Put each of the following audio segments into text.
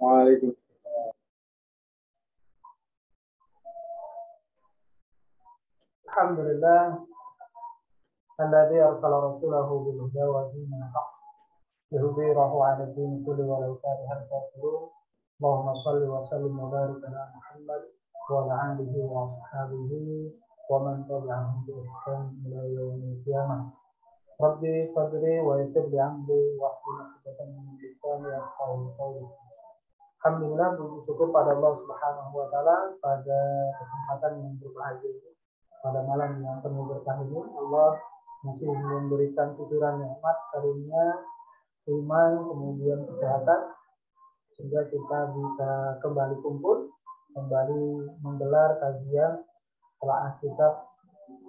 Waalaikumsalam. Alhamdulillah alladzi arsala rasulahu bil huda wa dinil haqq liyudhhirahu 'ala ad-din kulli walau karihal kafirun. Allahumma shalli wa sallim wa barik ala Muhammad wa ala alihi wa ashabihi wa man tabi'ahum bi ihsan ila yaumil qiyamah. Rabbi fadri wa yassir li amri wa hlul 'uqdatam min lisani yafqahu qawli. Alhamdulillah, puji syukur pada Allah Subhanahu wa taala pada kesempatan yang berbahagia ini. Pada malam yang penuh berkah ini, Allah masih memberikan cucuran nikmat, karunia, iman, kemudian kesehatan, sehingga kita bisa kembali kumpul, kembali menggelar kajian telaah kitab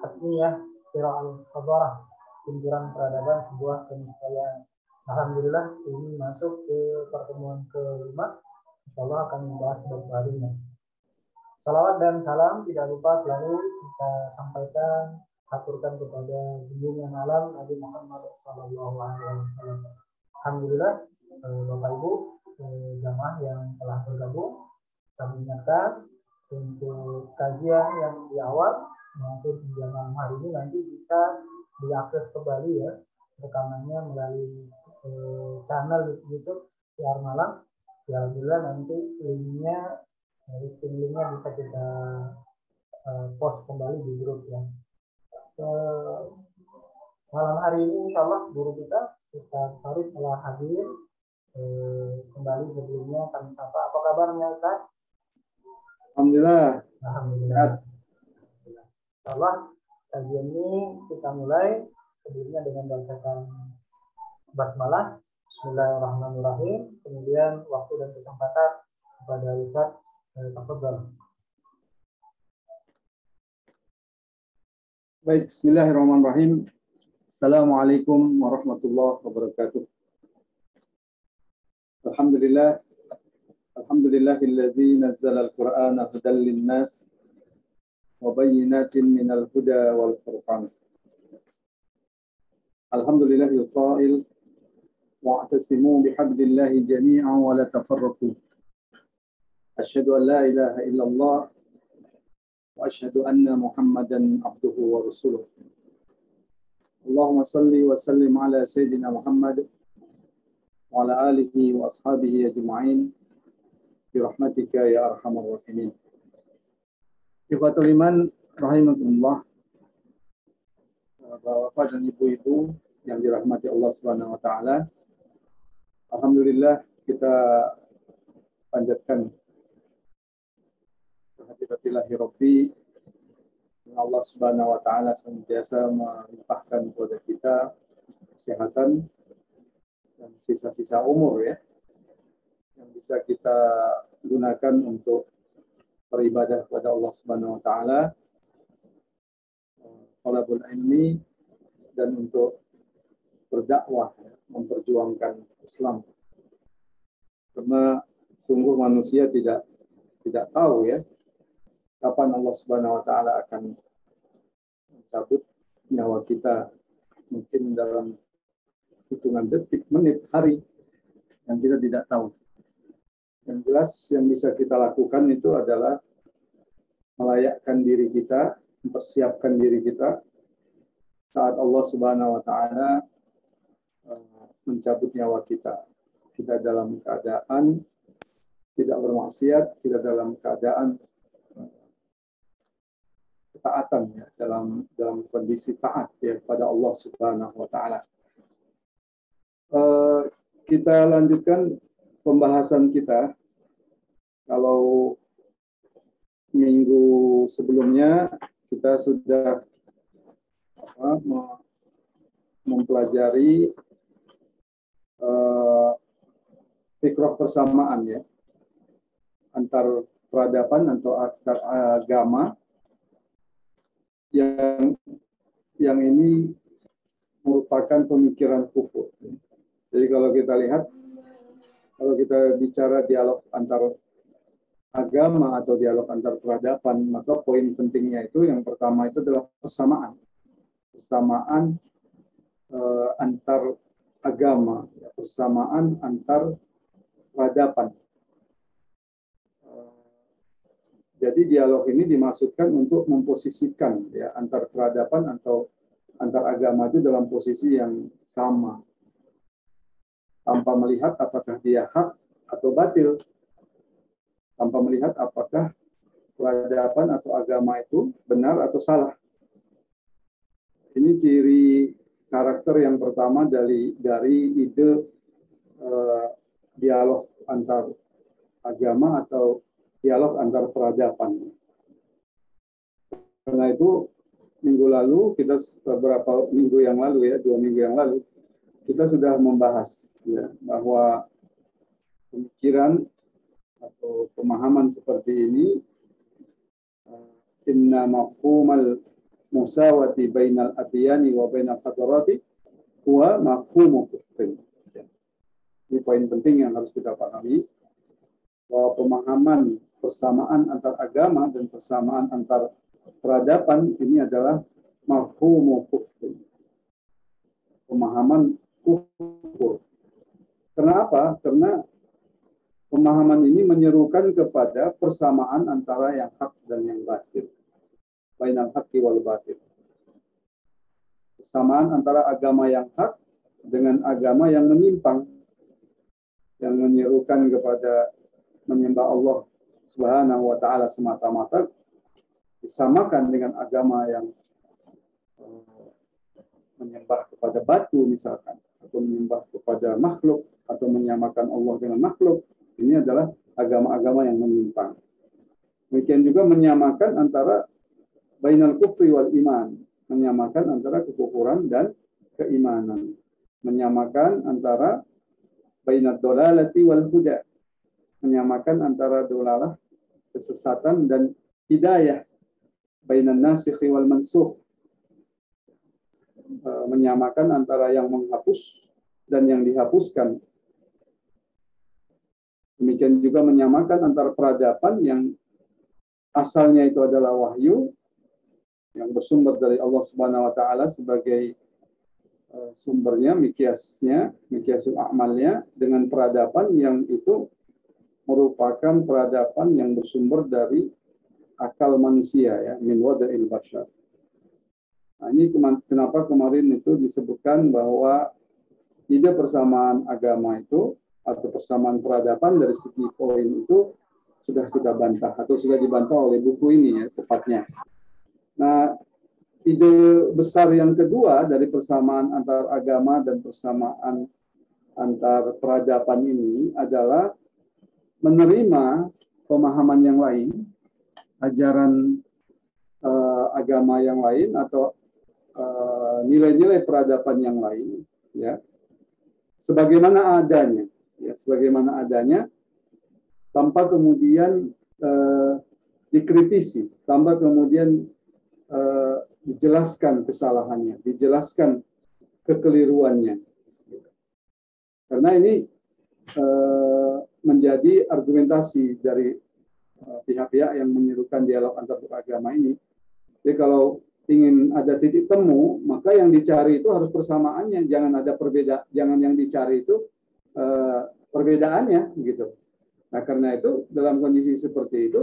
Hatmiyah Sirah al-Hadarah, Pinggiran Peradaban Sebuah Keniscayaan. Alhamdulillah, ini masuk ke pertemuan ke-5. Insyaallah akan membahas bab barunya. Salawat dan salam tidak lupa selalu kita sampaikan, aturkan kepada junjungan alam Nabi Muhammad SAW. Alhamdulillah, Bapak Ibu jamaah yang telah bergabung, kami ingatkan untuk kajian yang di awal maupun di malam hari ini nanti bisa diakses kembali ya rekamannya melalui channel YouTube Siar Malam. Ya, alhamdulillah nanti linknya bisa kita post kembali di grup ya. Malam hari ini insya Allah guru kita Ustaz Farid telah hadir kembali. Sebelumnya kami sapa, apa kabarnya Ustaz? Alhamdulillah. Alhamdulillah. Insya Allah kajian ini kita mulai sebelumnya dengan bacakan basmalah. Bismillahirrahmanirrahim. Kemudian waktu dan kesempatan kepada Ustaz. Baik, bismillahirrahmanirrahim. Assalamualaikum warahmatullahi wabarakatuh. Alhamdulillah. Alhamdulillahilladzi nazzala al-Qur'ana hudan lin-nas wa bayyinatin minal huda wal furqan. Alhamdulillahil qa'il wa'tasimu bihablillahi jami'an wa la tafarraqu. Asyhadu an la ilaha illallah wa asyhadu anna Muhammadan abduhu wa rasuluh. Allahumma salli wa sallim ala sayyidina Muhammad wa ala alihi wa ashabihi ajma'in bi rahmatika ya arhamar rahimin. Ikhwatul iman rahimakumullah. Bapak dan ibu-ibu yang dirahmati Allah Subhanahu wa taala. Alhamdulillah kita panjatkan kehadirat Rabbi, Allah Subhanahu wa taala senantiasa melimpahkan kepada kita kesehatan dan sisa-sisa umur ya yang bisa kita gunakan untuk beribadah kepada Allah Subhanahu wa taala, talabul ilmi, dan untuk berdakwah, memperjuangkan Islam. Karena sungguh manusia tidak tahu ya kapan Allah Subhanahu wa taala akan mencabut nyawa kita, mungkin dalam hitungan detik, menit, hari yang kita tidak tahu. Yang jelas yang bisa kita lakukan itu adalah melayakkan diri kita, mempersiapkan diri kita saat Allah Subhanahu wa taala mencabut nyawa kita. Kita dalam keadaan tidak bermaksiat, tidak dalam keadaan ketaatan ya, dalam kondisi taat ya pada Allah Subhanahu wa taala. Kita lanjutkan pembahasan kita. Kalau minggu sebelumnya kita sudah mempelajari fikrah persamaan ya antar peradaban atau antar agama yang ini merupakan pemikiran kufur. Jadi kalau kita lihat, kalau kita bicara dialog antar agama atau dialog antar peradaban, maka poin pentingnya itu yang pertama itu adalah persamaan antar agama, persamaan antar peradaban. Jadi dialog ini dimaksudkan untuk memposisikan ya antar peradaban atau antar agama itu dalam posisi yang sama, tanpa melihat apakah dia hak atau batil, tanpa melihat apakah peradaban atau agama itu benar atau salah. Ini ciri karakter yang pertama dari ide dialog antar agama atau dialog antar peradaban. Karena itu minggu lalu kita beberapa minggu yang lalu ya 2 minggu yang lalu kita sudah membahas ya bahwa pemikiran atau pemahaman seperti ini inna mafhumal musawati bainal adiyani wa bainal hadarati huwa mafhumu kufrin. Ini poin penting yang harus kita pahami bahwa pemahaman persamaan antar agama dan persamaan antar peradaban ini adalah mafhumu kufrin. Pemahaman kufur. Kenapa? Karena pemahaman ini menyerukan kepada persamaan antara yang hak dan yang batil. Bainal haqqi wal batil. Persamaan antara agama yang hak dengan agama yang menyimpang. Yang menyerukan kepada menyembah Allah Subhanahu wa taala semata-mata disamakan dengan agama yang menyembah kepada batu misalkan, atau menyembah kepada makhluk, atau menyamakan Allah dengan makhluk. Ini adalah agama-agama yang menyimpang. Demikian juga menyamakan antara bainal kufri wal iman, menyamakan antara kekufuran dan keimanan, menyamakan antara bainad dolalati wal huda, menyamakan antara dolalah kesesatan dan hidayah, bainan nasikhi wal mansukh, menyamakan antara yang menghapus dan yang dihapuskan. Demikian juga menyamakan antara peradaban yang asalnya itu adalah wahyu yang bersumber dari Allah Subhanahu wa taala sebagai sumbernya, miqyasul a'malnya, dengan peradaban yang itu merupakan peradaban yang bersumber dari akal manusia ya, min wada'il bashar. Nah, ini kenapa kemarin itu disebutkan bahwa ide persamaan agama itu atau persamaan peradaban dari segi poin itu sudah kita bantah atau sudah dibantah oleh buku ini ya tepatnya. Nah, ide besar yang kedua dari persamaan antar agama dan persamaan antar peradaban ini adalah menerima pemahaman yang lain, ajaran agama yang lain atau nilai-nilai peradaban yang lain, ya, sebagaimana adanya, ya, sebagaimana adanya, tanpa kemudian dikritisi, tanpa kemudian dijelaskan kesalahannya, dijelaskan kekeliruannya. Karena ini menjadi argumentasi dari pihak-pihak yang menyerukan dialog antar beragama ini. Jadi kalau ingin ada titik temu, maka yang dicari itu harus persamaannya, jangan ada perbedaan, jangan yang dicari itu perbedaannya gitu. Nah, karena itu dalam kondisi seperti itu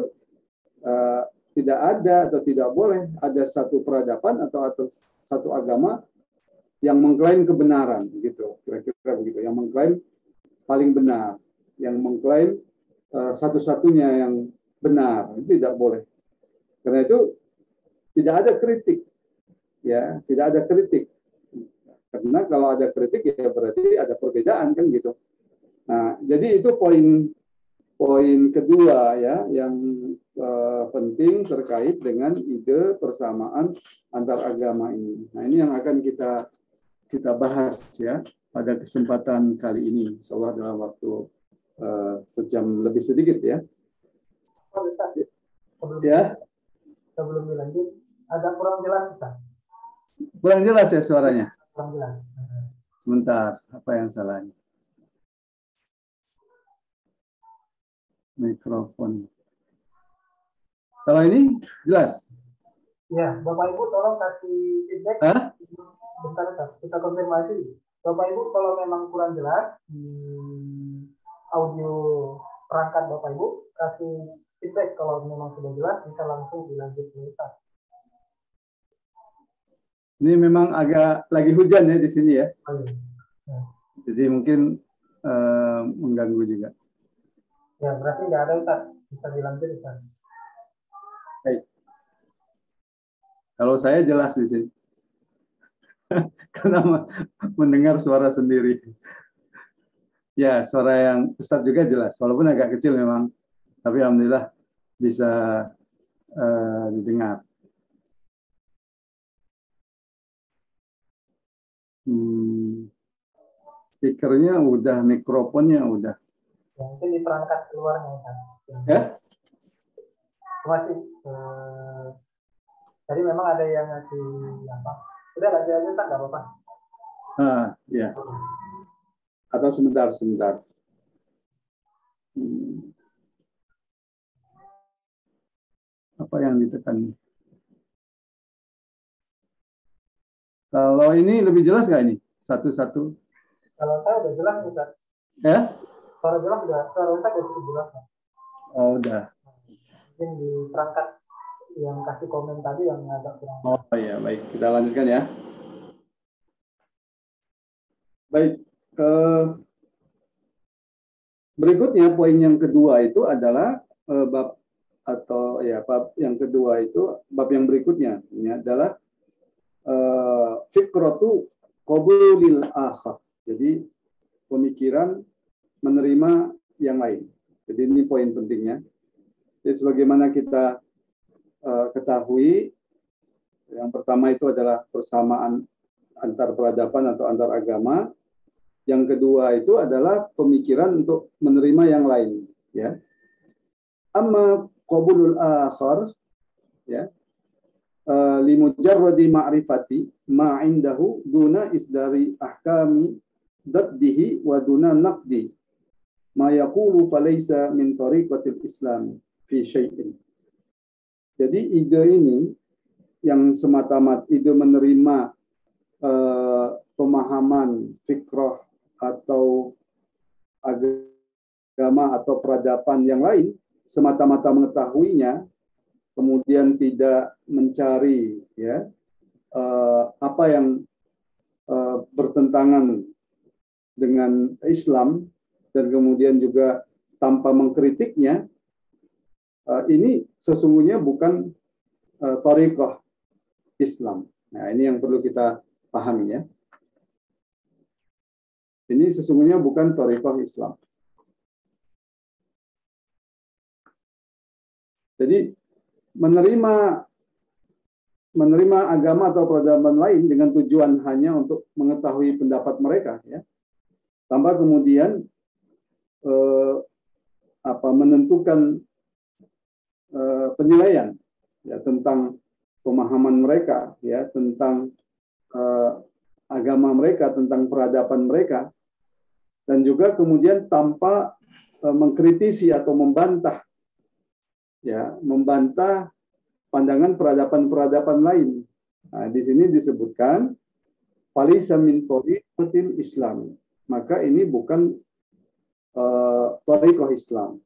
tidak ada atau tidak boleh ada satu peradaban atau satu agama yang mengklaim kebenaran gitu, kira-kira begitu, yang mengklaim paling benar, yang mengklaim satu-satunya yang benar, itu tidak boleh. Karena itu tidak ada kritik, ya, tidak ada kritik. Karena kalau ada kritik ya berarti ada perbedaan kan gitu. Nah, jadi itu poin kedua ya yang penting terkait dengan ide persamaan antar agama ini. Nah, ini yang akan kita bahas ya pada kesempatan kali ini, insyaallah dalam waktu sejam lebih sedikit ya. Sebelum dilanjut, ada kurang jelas Ustaz? Kurang jelas ya suaranya? Kurang jelas. Sebentar, apa yang salahnya? Mikrofon. Kalau ini jelas? Ya, Bapak Ibu tolong kasih feedback. Bentar, kita konfirmasi. Bapak Ibu kalau memang kurang jelas audio perangkat Bapak Ibu, kasih feedback kalau memang sudah jelas bisa langsung dilanjut ke Ustaz. Ini memang agak lagi hujan ya di sini ya. Oh, iya. Jadi mungkin mengganggu juga. Ya berarti nggak ada Ustaz, bisa dilanjut Ustaz. Baik. Kalau saya jelas di sini. Karena mendengar suara sendiri. Ya, suara yang Ustaz juga jelas. Walaupun agak kecil memang. Tapi alhamdulillah bisa didengar. Speakernya udah, mikrofonnya udah. Ya, mungkin di perangkat keluarnya Ustaz. Ya? Masih. Jadi memang ada yang ngasih apa? Udah lanjut aja Ustaz, nggak apa-apa. Ya. Atau sebentar. Apa yang ditekan? Kalau ini lebih jelas nggak ini? Satu-satu. Kalau saya udah jelas Ustaz. Ya? Suara jelas udah, suara Ustaz udah cukup jelas. Oh, udah. Mungkin di perangkat yang kasih komen tadi yang agak kurang. Oh iya, baik. Kita lanjutkan ya. Baik. Berikutnya poin yang kedua itu adalah bab yang kedua itu bab yang berikutnya ini adalah fikratu qabulil akhar. Jadi pemikiran menerima yang lain. Jadi ini poin pentingnya. Jadi sebagaimana kita ketahui, yang pertama itu adalah persamaan antar peradaban atau antar agama. Yang kedua itu adalah pemikiran untuk menerima yang lain. Ya. Amma qabulul akhar, ya, limujarradi ma'rifati ma indahu duna isdari ahkami daddihi wa duna naqdi ma yaqulu falaysa min tariqatil islam fi syai'in. Jadi ide ini yang semata-mata ide menerima pemahaman fikrah atau agama atau peradaban yang lain, semata-mata mengetahuinya, kemudian tidak mencari ya apa yang bertentangan dengan Islam dan kemudian juga tanpa mengkritiknya, ini sesungguhnya bukan thariqah Islam. Nah, ini yang perlu kita pahami ya. Ini sesungguhnya bukan thariqah Islam. Jadi menerima agama atau peradaban lain dengan tujuan hanya untuk mengetahui pendapat mereka, ya, tanpa kemudian menentukan penilaian ya tentang pemahaman mereka, ya tentang agama mereka, tentang peradaban mereka, dan juga kemudian tanpa mengkritisi atau membantah, ya, membantah pandangan peradaban-peradaban lain. Nah, di sini disebutkan falisa min thariqatil Islam. Maka ini bukan thariqah Islam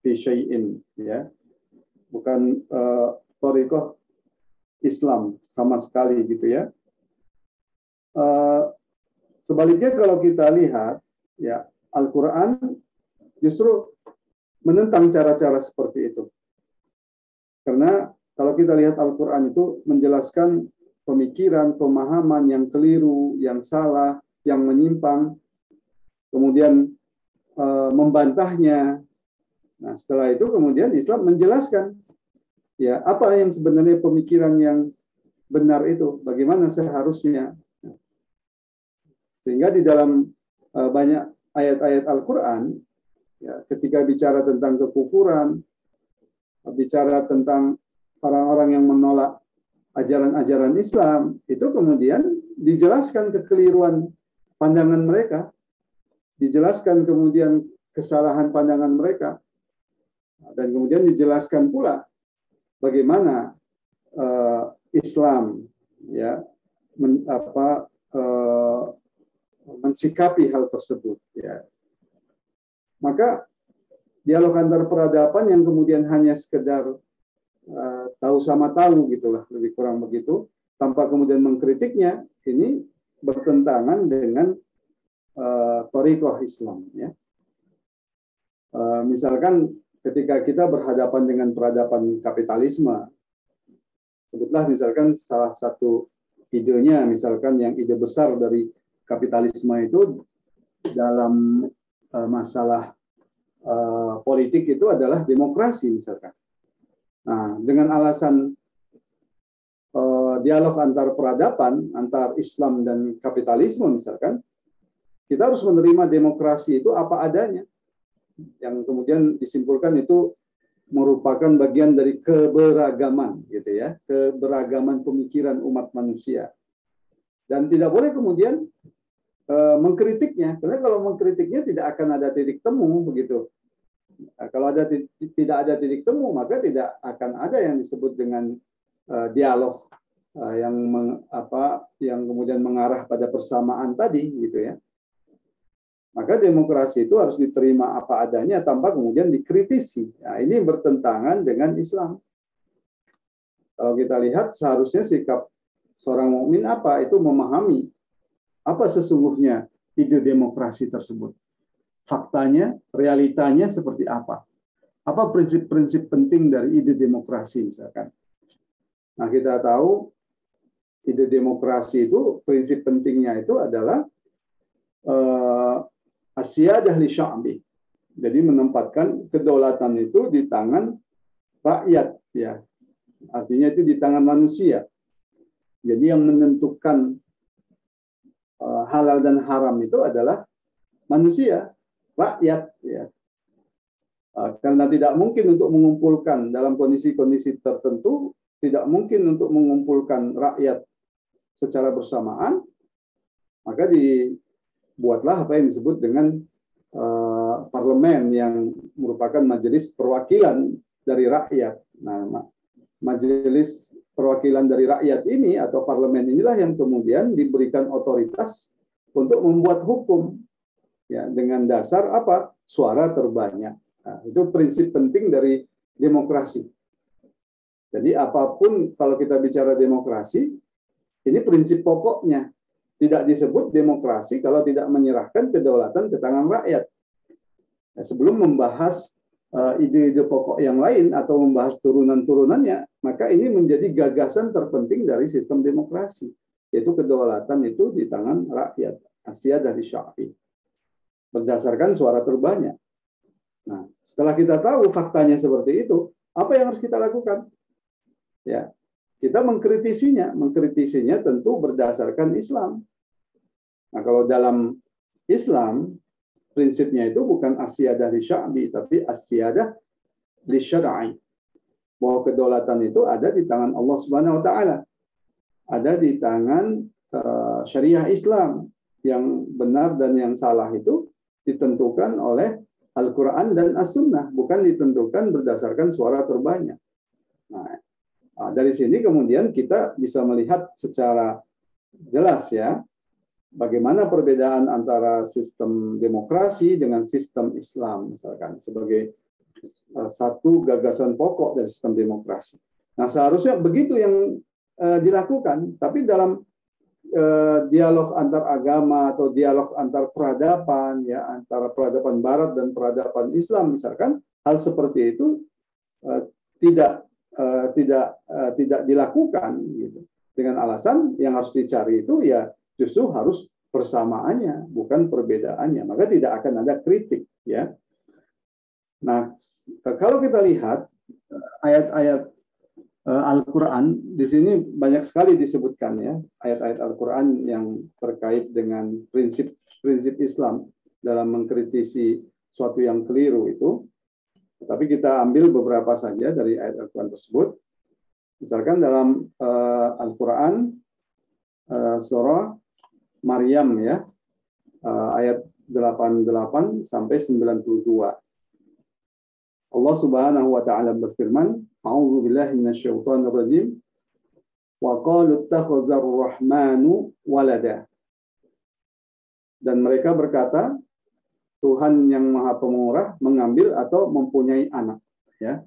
fi syai'in, ya. Bukan thariqah Islam sama sekali gitu ya. Sebaliknya kalau kita lihat ya, Al-Qur'an justru menentang cara-cara seperti itu. Karena kalau kita lihat Al-Qur'an itu menjelaskan pemikiran, pemahaman yang keliru, yang salah, yang menyimpang, kemudian membantahnya. Nah, setelah itu kemudian Islam menjelaskan ya apa yang sebenarnya pemikiran yang benar itu, bagaimana seharusnya. Sehingga di dalam banyak ayat-ayat Al-Qur'an ya, ketika bicara tentang kekufuran, bicara tentang orang-orang yang menolak ajaran-ajaran Islam, itu kemudian dijelaskan kekeliruan pandangan mereka, dijelaskan kemudian kesalahan pandangan mereka, dan kemudian dijelaskan pula bagaimana Islam ya mensikapi hal tersebut, ya. Maka dialog antar peradaban yang kemudian hanya sekedar tahu sama tahu gitulah, lebih kurang begitu, tanpa kemudian mengkritiknya, ini bertentangan dengan thariqah Islam, ya. Misalkan ketika kita berhadapan dengan peradaban kapitalisme, sebutlah misalkan salah satu idenya, misalkan yang ide besar dari kapitalisme itu dalam masalah politik itu adalah demokrasi misalkan. Nah, dengan alasan dialog antar peradaban, antar Islam dan kapitalisme misalkan, kita harus menerima demokrasi itu apa adanya. Yang kemudian disimpulkan itu merupakan bagian dari keberagaman, gitu ya, keberagaman pemikiran umat manusia. Dan tidak boleh kemudian mengkritiknya, karena kalau mengkritiknya tidak akan ada titik temu, begitu. Nah, kalau tidak ada titik temu, maka tidak akan ada yang disebut dengan dialog yang kemudian mengarah pada persamaan tadi, gitu ya. Maka demokrasi itu harus diterima apa adanya tanpa kemudian dikritisi. Nah, ini bertentangan dengan Islam. Kalau kita lihat seharusnya sikap seorang mukmin apa? Itu memahami apa sesungguhnya ide demokrasi tersebut. Faktanya, realitanya seperti apa? Apa prinsip-prinsip penting dari ide demokrasi misalkan? Nah, kita tahu ide demokrasi itu prinsip pentingnya itu adalah asyiyadah li sya'bi. Jadi menempatkan kedaulatan itu di tangan rakyat, ya. Artinya itu di tangan manusia. Jadi yang menentukan halal dan haram itu adalah manusia, rakyat, ya. Karena tidak mungkin untuk mengumpulkan dalam kondisi-kondisi tertentu, tidak mungkin untuk mengumpulkan rakyat secara bersamaan, maka buatlah apa yang disebut dengan parlemen yang merupakan majelis perwakilan dari rakyat. Nah, majelis perwakilan dari rakyat ini atau parlemen inilah yang kemudian diberikan otoritas untuk membuat hukum, ya, dengan dasar apa? Suara terbanyak. Nah, itu prinsip penting dari demokrasi. Jadi apapun kalau kita bicara demokrasi, ini prinsip pokoknya. Tidak disebut demokrasi kalau tidak menyerahkan kedaulatan ke tangan rakyat. Nah, sebelum membahas ide-ide pokok yang lain atau membahas turunan-turunannya, maka ini menjadi gagasan terpenting dari sistem demokrasi, yaitu kedaulatan itu di tangan rakyat, asyiyadah li sya'bi, berdasarkan suara terbanyak. Nah, setelah kita tahu faktanya seperti itu, apa yang harus kita lakukan? Ya, kita mengkritisinya tentu berdasarkan Islam. Nah, kalau dalam Islam, prinsipnya itu bukan asyiyadah li sya'bi, tapi asyiyadah li syar'i. Bahwa kedaulatan itu ada di tangan Allah Subhanahu wa taala. Ada di tangan syariah Islam. Yang benar dan yang salah itu ditentukan oleh Al-Quran dan As-Sunnah, bukan ditentukan berdasarkan suara terbanyak. Nah, dari sini kemudian kita bisa melihat secara jelas, ya, bagaimana perbedaan antara sistem demokrasi dengan sistem Islam, misalkan, sebagai satu gagasan pokok dari sistem demokrasi. Nah, seharusnya begitu yang dilakukan, tapi dalam dialog antar agama atau dialog antar peradaban, ya, antara peradaban Barat dan peradaban Islam, misalkan, hal seperti itu tidak dilakukan, gitu. Dengan alasan yang harus dicari itu ya justru harus persamaannya, bukan perbedaannya. Maka tidak akan ada kritik, ya. Nah, kalau kita lihat ayat-ayat Al-Quran, di sini banyak sekali disebutkan, ya, ayat-ayat Al-Quran yang terkait dengan prinsip Islam dalam mengkritisi suatu yang keliru itu. Tapi kita ambil beberapa saja dari ayat Al-Quran tersebut. Misalkan dalam Al-Quran surah Maryam, ya, ayat 88 sampai 92. Allah Subhanahu wa taala berfirman, "A'udzu billahi minasyaitonir rajim. Wa qalu ittakhadhar rahmanu walada." Dan mereka berkata, Tuhan yang Maha Pemurah mengambil atau mempunyai anak. Ya,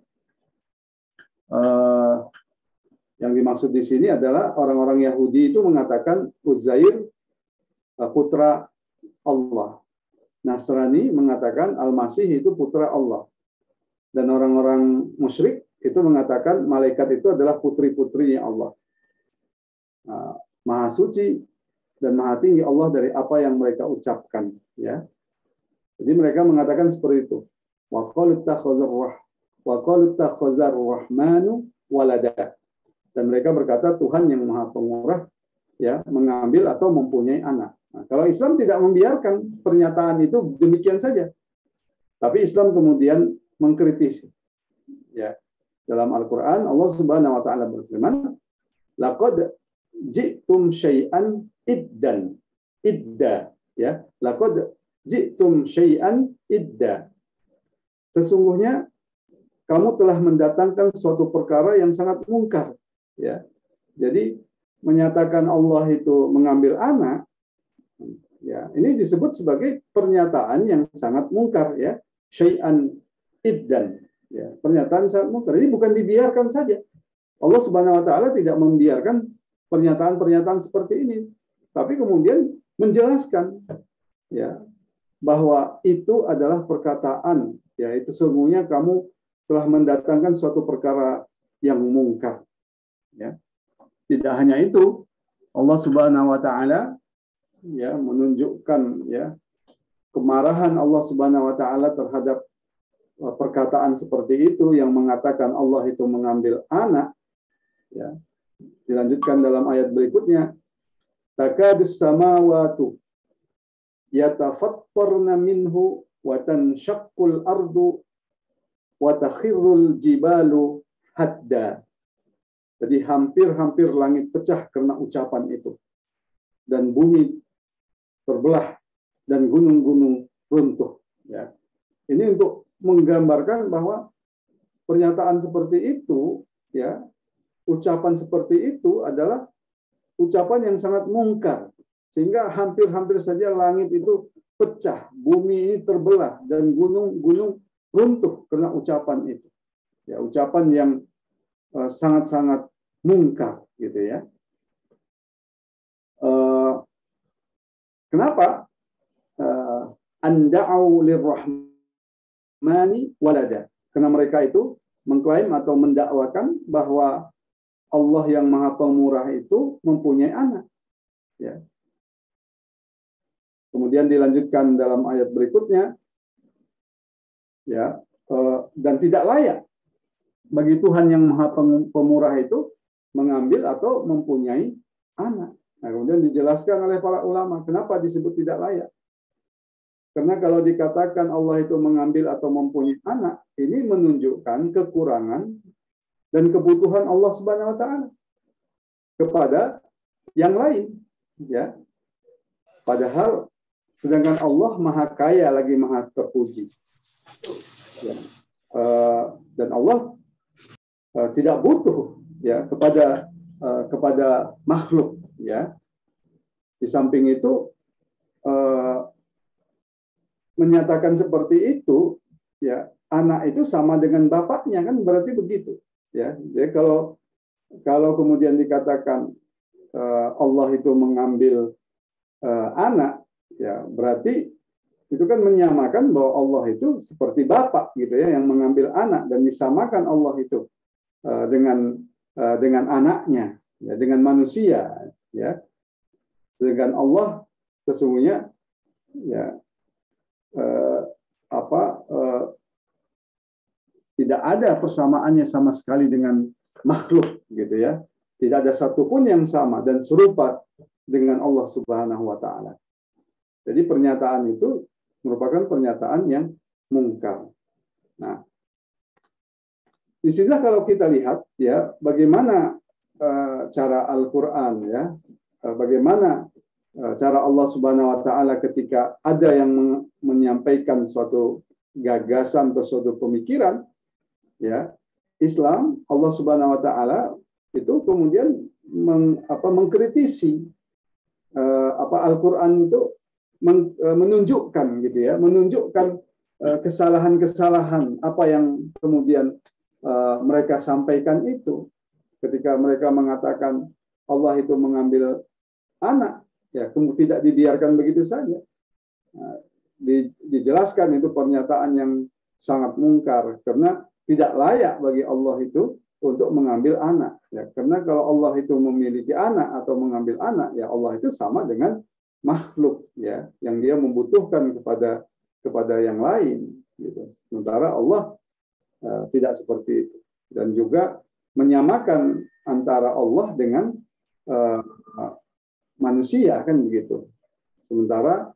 yang dimaksud di sini adalah orang-orang Yahudi itu mengatakan Uzair putra Allah. Nasrani mengatakan Al-Masih itu putra Allah. Dan orang-orang musyrik itu mengatakan malaikat itu adalah putri-putrinya Allah. Maha suci dan maha tinggi Allah dari apa yang mereka ucapkan. Ya. Jadi mereka mengatakan seperti itu. Wa qalu ittakhadhar rahmanu walada. Dan mereka berkata Tuhan yang Maha Pemurah ya mengambil atau mempunyai anak. Nah, kalau Islam tidak membiarkan pernyataan itu demikian saja. Tapi Islam kemudian mengkritisi. Ya. Dalam Al-Qur'an Allah Subhanahu wa taala berfirman, "Laqad ji'tum syai'an iddan." Idda, ya. Laqad ji'tum syai'an idda. Sesungguhnya kamu telah mendatangkan suatu perkara yang sangat mungkar. Ya, jadi menyatakan Allah itu mengambil anak, ya ini disebut sebagai pernyataan yang sangat mungkar, ya, syai'an iddan, ya, pernyataan sangat mungkar. Ini bukan dibiarkan saja. Allah Subhanahu Wa Taala tidak membiarkan pernyataan-pernyataan seperti ini, tapi kemudian menjelaskan, ya, bahwa itu adalah perkataan, ya itu sesungguhnya kamu telah mendatangkan suatu perkara yang mungkar. Ya. Tidak hanya itu, Allah Subhanahu wa taala ya menunjukkan ya kemarahan Allah Subhanahu wa taala terhadap perkataan seperti itu yang mengatakan Allah itu mengambil anak, ya. Dilanjutkan dalam ayat berikutnya, takadus samawatu yatafattarna minhu wa tanshaqqul ardu wa takhirrul jibalu hadda. Jadi hampir-hampir langit pecah karena ucapan itu. Dan bumi terbelah dan gunung-gunung runtuh. Ya. Ini untuk menggambarkan bahwa pernyataan seperti itu, ya, ucapan seperti itu adalah ucapan yang sangat mungkar. Sehingga hampir-hampir saja langit itu pecah, bumi ini terbelah, dan gunung-gunung runtuh karena ucapan itu. Ya, ucapan yang sangat-sangat mungkar, gitu ya. Kenapa? Anda'au lirrahmani walada. Karena mereka itu mengklaim atau mendakwakan bahwa Allah yang Maha Pemurah itu mempunyai anak. Ya. Kemudian dilanjutkan dalam ayat berikutnya, ya, dan tidak layak bagi Tuhan yang Maha Pemurah itu mengambil atau mempunyai anak. Nah, kemudian dijelaskan oleh para ulama kenapa disebut tidak layak. Karena kalau dikatakan Allah itu mengambil atau mempunyai anak, ini menunjukkan kekurangan dan kebutuhan Allah Subhanahu wa taala kepada yang lain, ya. Padahal sedangkan Allah Maha Kaya lagi Maha Terpuji. Ya. Dan Allah tidak butuh, ya, kepada makhluk, ya. Di samping itu menyatakan seperti itu, ya, anak itu sama dengan bapaknya, kan berarti begitu, ya. Jadi kalau kemudian dikatakan Allah itu mengambil anak, ya, berarti itu kan menyamakan bahwa Allah itu seperti bapak, gitu ya, yang mengambil anak, dan disamakan Allah itu dengan anaknya, ya, dengan manusia, ya. Dengan Allah sesungguhnya, ya, tidak ada persamaannya sama sekali dengan makhluk, gitu ya. Tidak ada satupun yang sama dan serupa dengan Allah Subhanahu wa taala. Jadi pernyataan itu merupakan pernyataan yang mungkar. Nah, disinilah kalau kita lihat, ya, bagaimana cara Al-Quran, ya, bagaimana cara Allah Subhanahu wa taala ketika ada yang menyampaikan suatu gagasan atau suatu pemikiran, ya, Islam, Allah Subhanahu wa taala itu kemudian mengkritisi Al-Quran itu menunjukkan gitu ya, menunjukkan kesalahan-kesalahan apa yang kemudian mereka sampaikan itu ketika mereka mengatakan Allah itu mengambil anak, ya kemudian tidak dibiarkan begitu saja. Dijelaskan itu pernyataan yang sangat mungkar karena tidak layak bagi Allah itu untuk mengambil anak, ya karena kalau Allah itu memiliki anak atau mengambil anak, ya Allah itu sama dengan makhluk, ya yang dia membutuhkan kepada yang lain gitu. Sementara Allah tidak seperti itu, dan juga menyamakan antara Allah dengan manusia kan begitu. Sementara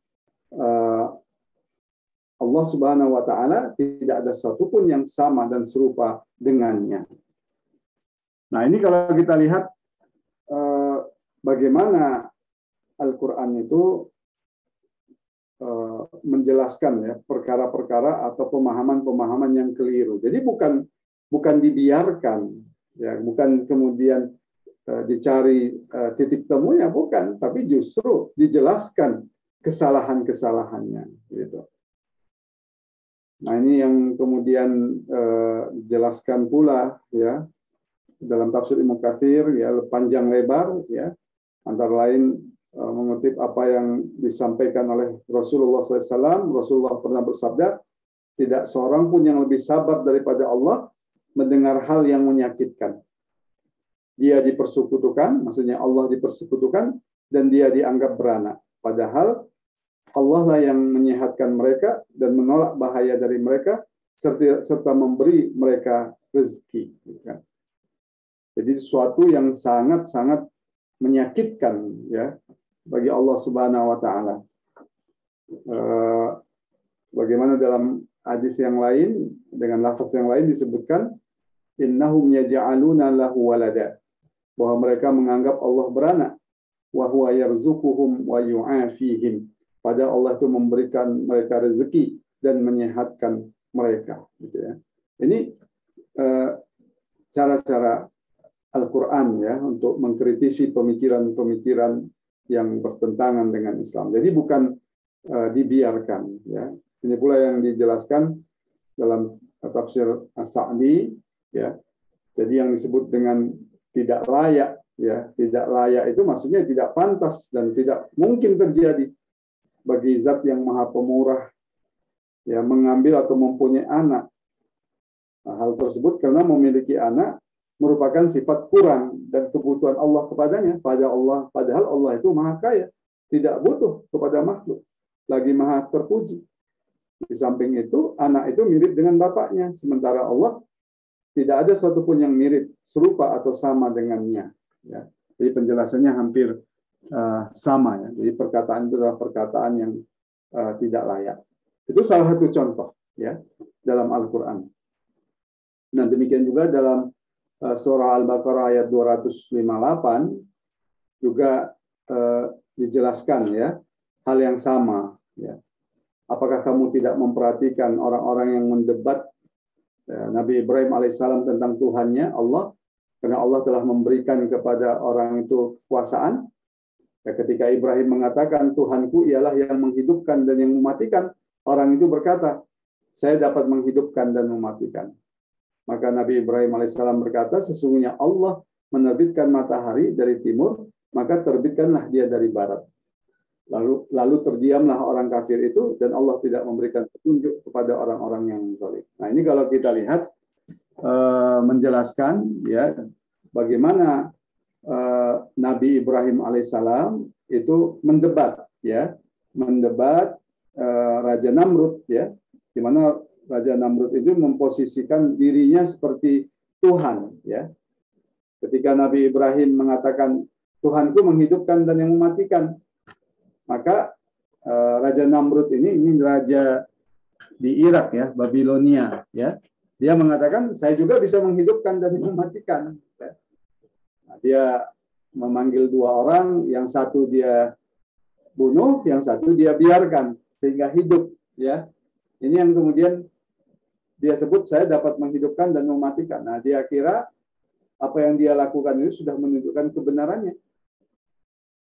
Allah Subhanahu wa taala tidak ada satupun yang sama dan serupa dengannya. Nah, ini kalau kita lihat bagaimana Al-Qur'an itu menjelaskan ya perkara-perkara atau pemahaman-pemahaman yang keliru. Jadi bukan dibiarkan, ya, bukan kemudian dicari titik temunya, bukan, tapi justru dijelaskan kesalahan-kesalahannya gitu. Nah, ini yang kemudian dijelaskan pula ya dalam tafsir Ibnu Katsir ya panjang lebar ya, antara lain mengutip apa yang disampaikan oleh Rasulullah SAW. Rasulullah pernah bersabda, tidak seorang pun yang lebih sabar daripada Allah mendengar hal yang menyakitkan. Dia dipersekutukan, maksudnya Allah dipersekutukan, dan dia dianggap beranak. Padahal Allah lah yang menyehatkan mereka dan menolak bahaya dari mereka, serta memberi mereka rezeki. Jadi sesuatu yang sangat-sangat menyakitkan ya bagi Allah Subhanahu wa taala. Bagaimana dalam hadis yang lain dengan lafaz yang lain disebutkan innahum yaj'aluna lahu walada, bahwa mereka menganggap Allah beranak, wa huwa yarzuquhum wa yu'afihim, padahal Allah itu memberikan mereka rezeki dan menyehatkan mereka gitu ya. Ini cara-cara Al-Qur'an ya untuk mengkritisi pemikiran-pemikiran yang bertentangan dengan Islam. Jadi bukan dibiarkan ya. Ini pula yang dijelaskan dalam tafsir As-Sa'di ya. Jadi yang disebut dengan tidak layak ya, tidak layak itu maksudnya tidak pantas dan tidak mungkin terjadi bagi zat yang maha pemurah ya mengambil atau mempunyai anak. Nah, hal tersebut karena memiliki anak merupakan sifat kurang dan kebutuhan Allah kepadanya. Padahal Allah itu maha kaya, tidak butuh kepada makhluk, lagi maha terpuji. Di samping itu, anak itu mirip dengan bapaknya, sementara Allah tidak ada satupun yang mirip, serupa atau sama dengannya. Ya. Jadi penjelasannya hampir sama ya. Jadi perkataan itu adalah perkataan yang tidak layak. Itu salah satu contoh ya dalam Al-Quran. Nah demikian juga dalam surah Al-Baqarah ayat 258 juga dijelaskan ya hal yang sama ya. Apakah kamu tidak memperhatikan orang-orang yang mendebat Nabi Ibrahim alaihissalam tentang Tuhannya Allah, karena Allah telah memberikan kepada orang itu kekuasaan ya, ketika Ibrahim mengatakan Tuhanku ialah yang menghidupkan dan yang mematikan, orang itu berkata saya dapat menghidupkan dan mematikan. Maka Nabi Ibrahim alaihissalam berkata, sesungguhnya Allah menerbitkan matahari dari timur, maka terbitkanlah dia dari barat. Lalu terdiamlah orang kafir itu, dan Allah tidak memberikan petunjuk kepada orang-orang yang zalim. Nah ini kalau kita lihat menjelaskan ya bagaimana Nabi Ibrahim alaihissalam itu mendebat Raja Namrud ya, di mana Raja Namrud itu memposisikan dirinya seperti Tuhan ya. Ketika Nabi Ibrahim mengatakan Tuhanku menghidupkan dan yang mematikan, maka Raja Namrud ini raja di Irak ya, Babilonia ya. Dia mengatakan saya juga bisa menghidupkan dan mematikan. Nah, dia memanggil dua orang, yang satu dia bunuh, yang satu dia biarkan sehingga hidup ya. Ini yang kemudian dia sebut saya dapat menghidupkan dan mematikan. Nah, dia kira apa yang dia lakukan itu sudah menunjukkan kebenarannya.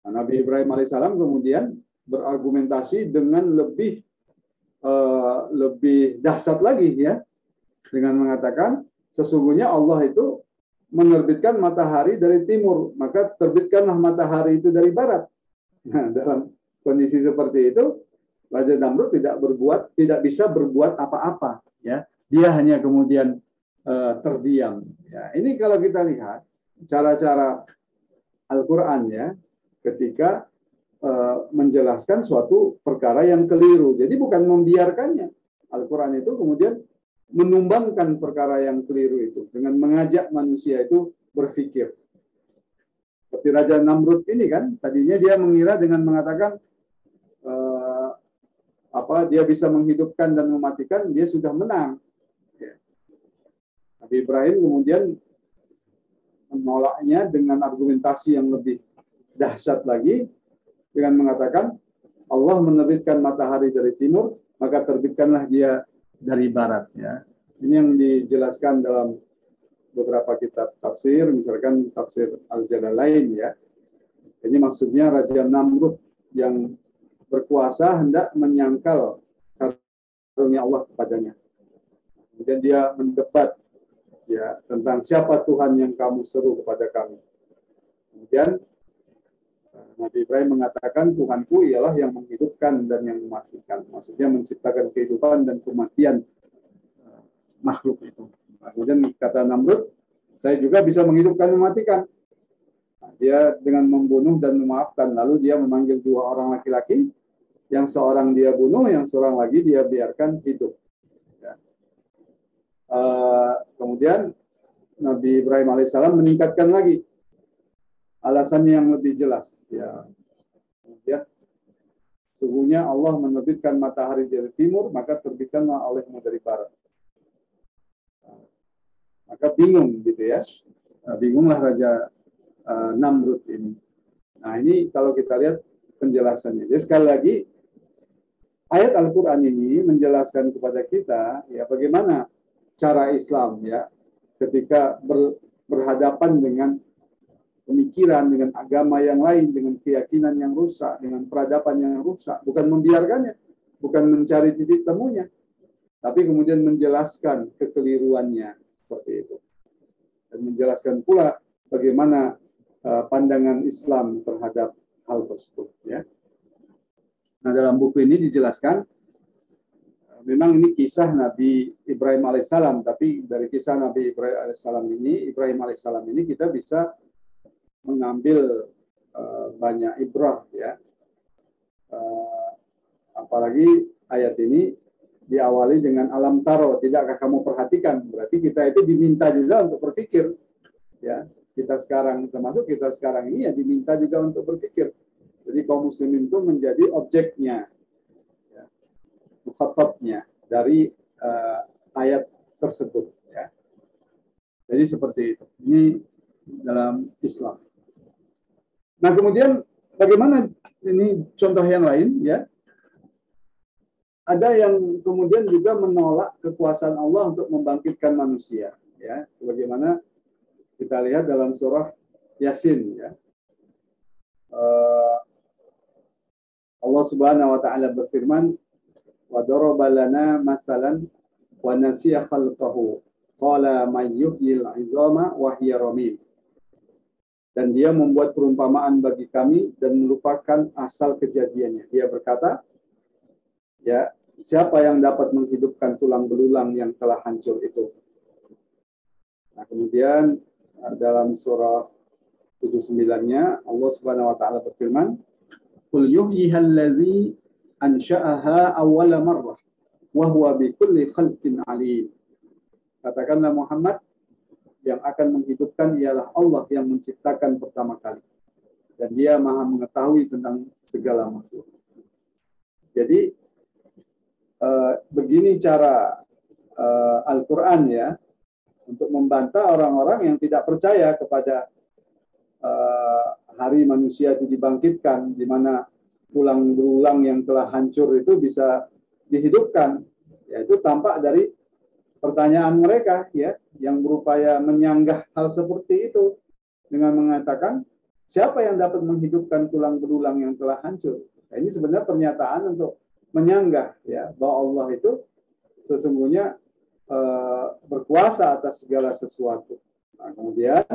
Nah, Nabi Ibrahim alaihissalam kemudian berargumentasi dengan lebih dahsyat lagi ya, dengan mengatakan sesungguhnya Allah itu menerbitkan matahari dari timur, maka terbitkanlah matahari itu dari barat. Nah, dalam kondisi seperti itu, Raja Namrud tidak bisa berbuat apa-apa, ya. Dia hanya kemudian terdiam. Ya, ini kalau kita lihat cara-cara Al-Quran ya, ketika menjelaskan suatu perkara yang keliru. Jadi bukan membiarkannya. Al-Quran itu kemudian menumbangkan perkara yang keliru itu dengan mengajak manusia itu berpikir. Seperti Raja Namrud ini kan, tadinya dia mengira dengan mengatakan dia bisa menghidupkan dan mematikan, dia sudah menang. Ya. Nabi Ibrahim kemudian menolaknya dengan argumentasi yang lebih dahsyat lagi dengan mengatakan Allah menerbitkan matahari dari timur, maka terbitkanlah dia dari barat. Ya. Ini yang dijelaskan dalam beberapa kitab tafsir, misalkan tafsir Al-Jalalain ya. Ini maksudnya Raja Namrud yang berkuasa hendak menyangkal karunia Allah kepadanya. Kemudian dia mendebat ya tentang siapa Tuhan yang kamu seru kepada kami. Kemudian Nabi Ibrahim mengatakan Tuhanku ialah yang menghidupkan dan yang mematikan. Maksudnya menciptakan kehidupan dan kematian makhluk itu. Kemudian kata Namrud, saya juga bisa menghidupkan dan mematikan. Nah, dia dengan membunuh dan memaafkan. Lalu dia memanggil dua orang laki-laki, yang seorang dia bunuh, yang seorang lagi dia biarkan hidup. Ya. Kemudian Nabi Ibrahim alaihissalam meningkatkan lagi alasannya yang lebih jelas. Ya. Kemudian sungguhnya Allah menerbitkan matahari dari timur, maka terbitkanlah olehmu dari barat. Maka bingung gitu ya. Bingunglah Raja Namrud ini. Nah ini kalau kita lihat penjelasannya. Jadi sekali lagi ayat Al-Quran ini menjelaskan kepada kita ya bagaimana cara Islam ya ketika berhadapan dengan pemikiran, dengan agama yang lain, dengan keyakinan yang rusak, dengan peradaban yang rusak, bukan membiarkannya, bukan mencari titik temunya, tapi kemudian menjelaskan kekeliruannya seperti itu dan menjelaskan pula bagaimana pandangan Islam terhadap hal tersebut ya. Nah dalam buku ini dijelaskan memang ini kisah Nabi Ibrahim alaihissalam, tapi dari kisah Nabi Ibrahim alaihissalam ini kita bisa mengambil banyak ibrah ya. Apalagi ayat ini diawali dengan alam taro, tidakkah kamu perhatikan? Berarti kita itu diminta juga untuk berpikir ya. Kita sekarang termasuk kita sekarang ini ya diminta juga untuk berpikir. Jadi kaum muslimin itu menjadi objeknya ya, mukhatabnya dari ayat tersebut ya. Jadi seperti itu. Ini dalam Islam. Nah, kemudian bagaimana ini contoh yang lain ya? Ada yang kemudian juga menolak kekuasaan Allah untuk membangkitkan manusia ya, sebagaimana kita lihat dalam surah Yasin ya. Allah Subhanahu wa taala berfirman, "Wa daraba lana masalan wa nasiya khalqahu. Qala may yuhyil 'idhama wa hiya ramim." Dan dia membuat perumpamaan bagi kami dan melupakan asal kejadiannya. Dia berkata, ya, siapa yang dapat menghidupkan tulang belulang yang telah hancur itu? Nah, kemudian dalam surah 79-nya Allah Subhanahu wa taala berfirman, "Qul yuhyihal ladzi ansha'aha awwala marrah wa huwa bikulli khalqin 'alim." Katakanlah Muhammad, yang akan menghidupkan ialah Allah yang menciptakan pertama kali. Dan dia maha mengetahui tentang segala makhluk. Jadi, begini cara Al-Quran ya, untuk membantah orang-orang yang tidak percaya kepada hari manusia itu dibangkitkan, di mana tulang belulang yang telah hancur itu bisa dihidupkan. Ya, itu tampak dari pertanyaan mereka ya, yang berupaya menyanggah hal seperti itu dengan mengatakan siapa yang dapat menghidupkan tulang belulang yang telah hancur. Nah, ini sebenarnya pernyataan untuk menyanggah ya bahwa Allah itu sesungguhnya berkuasa atas segala sesuatu. Nah, kemudian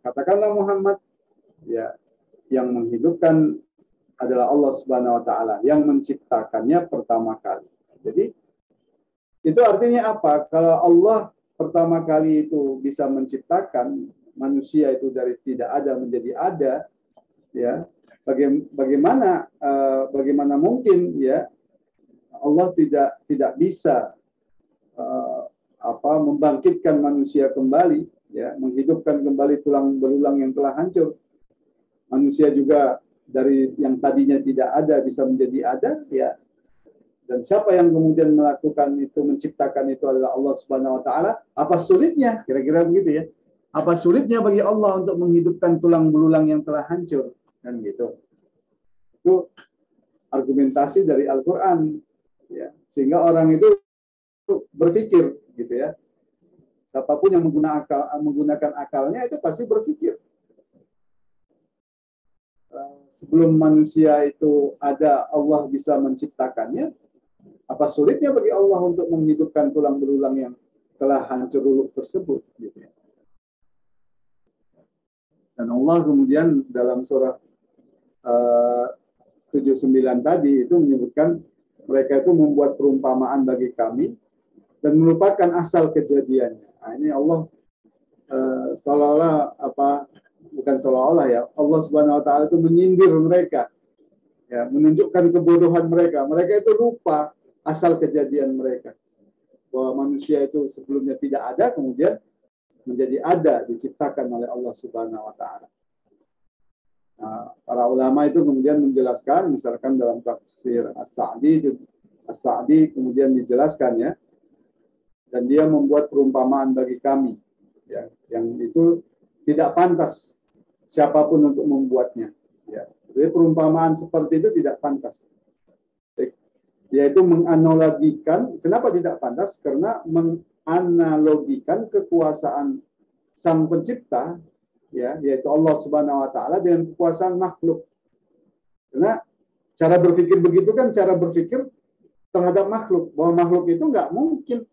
katakanlah Muhammad ya yang menghidupkan adalah Allah Subhanahu wa taala yang menciptakannya pertama kali. Jadi itu artinya apa? Kalau Allah pertama kali itu bisa menciptakan manusia itu dari tidak ada menjadi ada, ya bagaimana mungkin ya Allah tidak bisa membangkitkan manusia kembali, ya menghidupkan kembali tulang belulang yang telah hancur. Manusia juga dari yang tadinya tidak ada bisa menjadi ada, ya. Dan siapa yang kemudian melakukan itu, menciptakan itu adalah Allah Subhanahu wa taala. Apa sulitnya? Kira-kira begitu ya. Apa sulitnya bagi Allah untuk menghidupkan tulang belulang yang telah hancur? Dan gitu. Itu argumentasi dari Al-Qur'an, ya. Sehingga orang itu berpikir gitu ya. Siapapun yang menggunakan akalnya itu pasti berpikir. Sebelum manusia itu ada, Allah bisa menciptakannya. Apa sulitnya bagi Allah untuk menghidupkan tulang belulang yang telah hancur luluh tersebut? Gitu ya. Dan Allah kemudian dalam surah 79 tadi itu menyebutkan mereka itu membuat perumpamaan bagi kami dan melupakan asal kejadiannya. Nah, ini Allah seolah-olah bukan seolah-olah ya, Allah Subhanahu wa taala itu menyindir mereka. Ya, menunjukkan kebodohan mereka. Mereka itu lupa asal kejadian mereka. Bahwa manusia itu sebelumnya tidak ada, kemudian menjadi ada, diciptakan oleh Allah Subhanahu wa taala. Nah, para ulama itu kemudian menjelaskan, misalkan dalam tafsir As-Sa'di kemudian dijelaskan ya, dan dia membuat perumpamaan bagi kami, ya, yang itu tidak pantas siapapun untuk membuatnya. Ya. Jadi perumpamaan seperti itu tidak pantas. Yaitu menganalogikan, kenapa tidak pantas? Karena menganalogikan kekuasaan sang pencipta, ya, yaitu Allah Subhanahu wa taala dengan kekuasaan makhluk. Karena cara berpikir begitu kan cara berpikir terhadap makhluk, bahwa makhluk itu nggak mungkin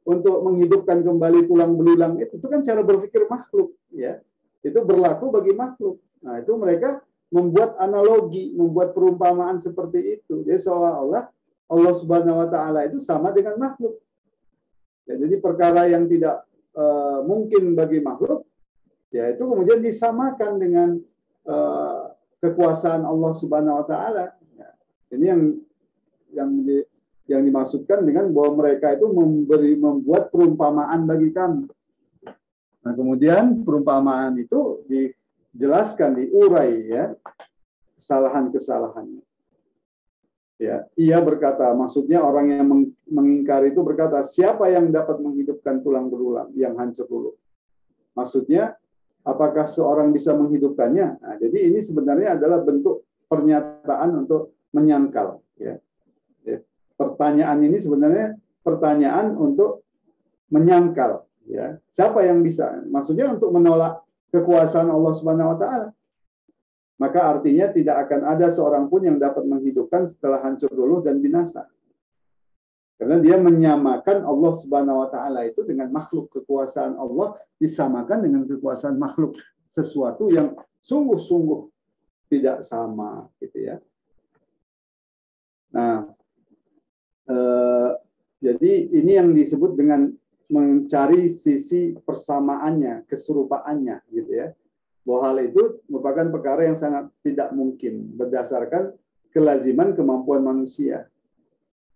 untuk menghidupkan kembali tulang belulang itu kan cara berpikir makhluk, ya. Itu berlaku bagi makhluk. Nah, itu mereka membuat analogi, membuat perumpamaan seperti itu. Jadi seolah-olah Allah Subhanahu wa taala itu sama dengan makhluk. Ya, jadi perkara yang tidak mungkin bagi makhluk, ya itu kemudian disamakan dengan kekuasaan Allah Subhanahu wa taala. Ya, ini yang dimaksudkan dengan bahwa mereka itu membuat perumpamaan bagi kami. Nah, kemudian perumpamaan itu dijelaskan, diurai ya kesalahan-kesalahannya. Ya, ia berkata, maksudnya orang yang mengingkari itu berkata, siapa yang dapat menghidupkan tulang belulang yang hancur dulu? Maksudnya, apakah seorang bisa menghidupkannya? Nah, jadi ini sebenarnya adalah bentuk pernyataan untuk menyangkal. Ya. Pertanyaan ini sebenarnya pertanyaan untuk menyangkal. Ya. Siapa yang bisa? Maksudnya untuk menolak kekuasaan Allah Subhanahu wa taala. Maka artinya tidak akan ada seorang pun yang dapat menghidupkan setelah hancur dulu dan binasa. Karena dia menyamakan Allah Subhanahu wa taala itu dengan makhluk. Kekuasaan Allah disamakan dengan kekuasaan makhluk. Sesuatu yang sungguh-sungguh tidak sama, gitu ya. Nah, jadi ini yang disebut dengan mencari sisi persamaannya, keserupaannya, gitu ya. Bahwa hal itu merupakan perkara yang sangat tidak mungkin berdasarkan kelaziman kemampuan manusia.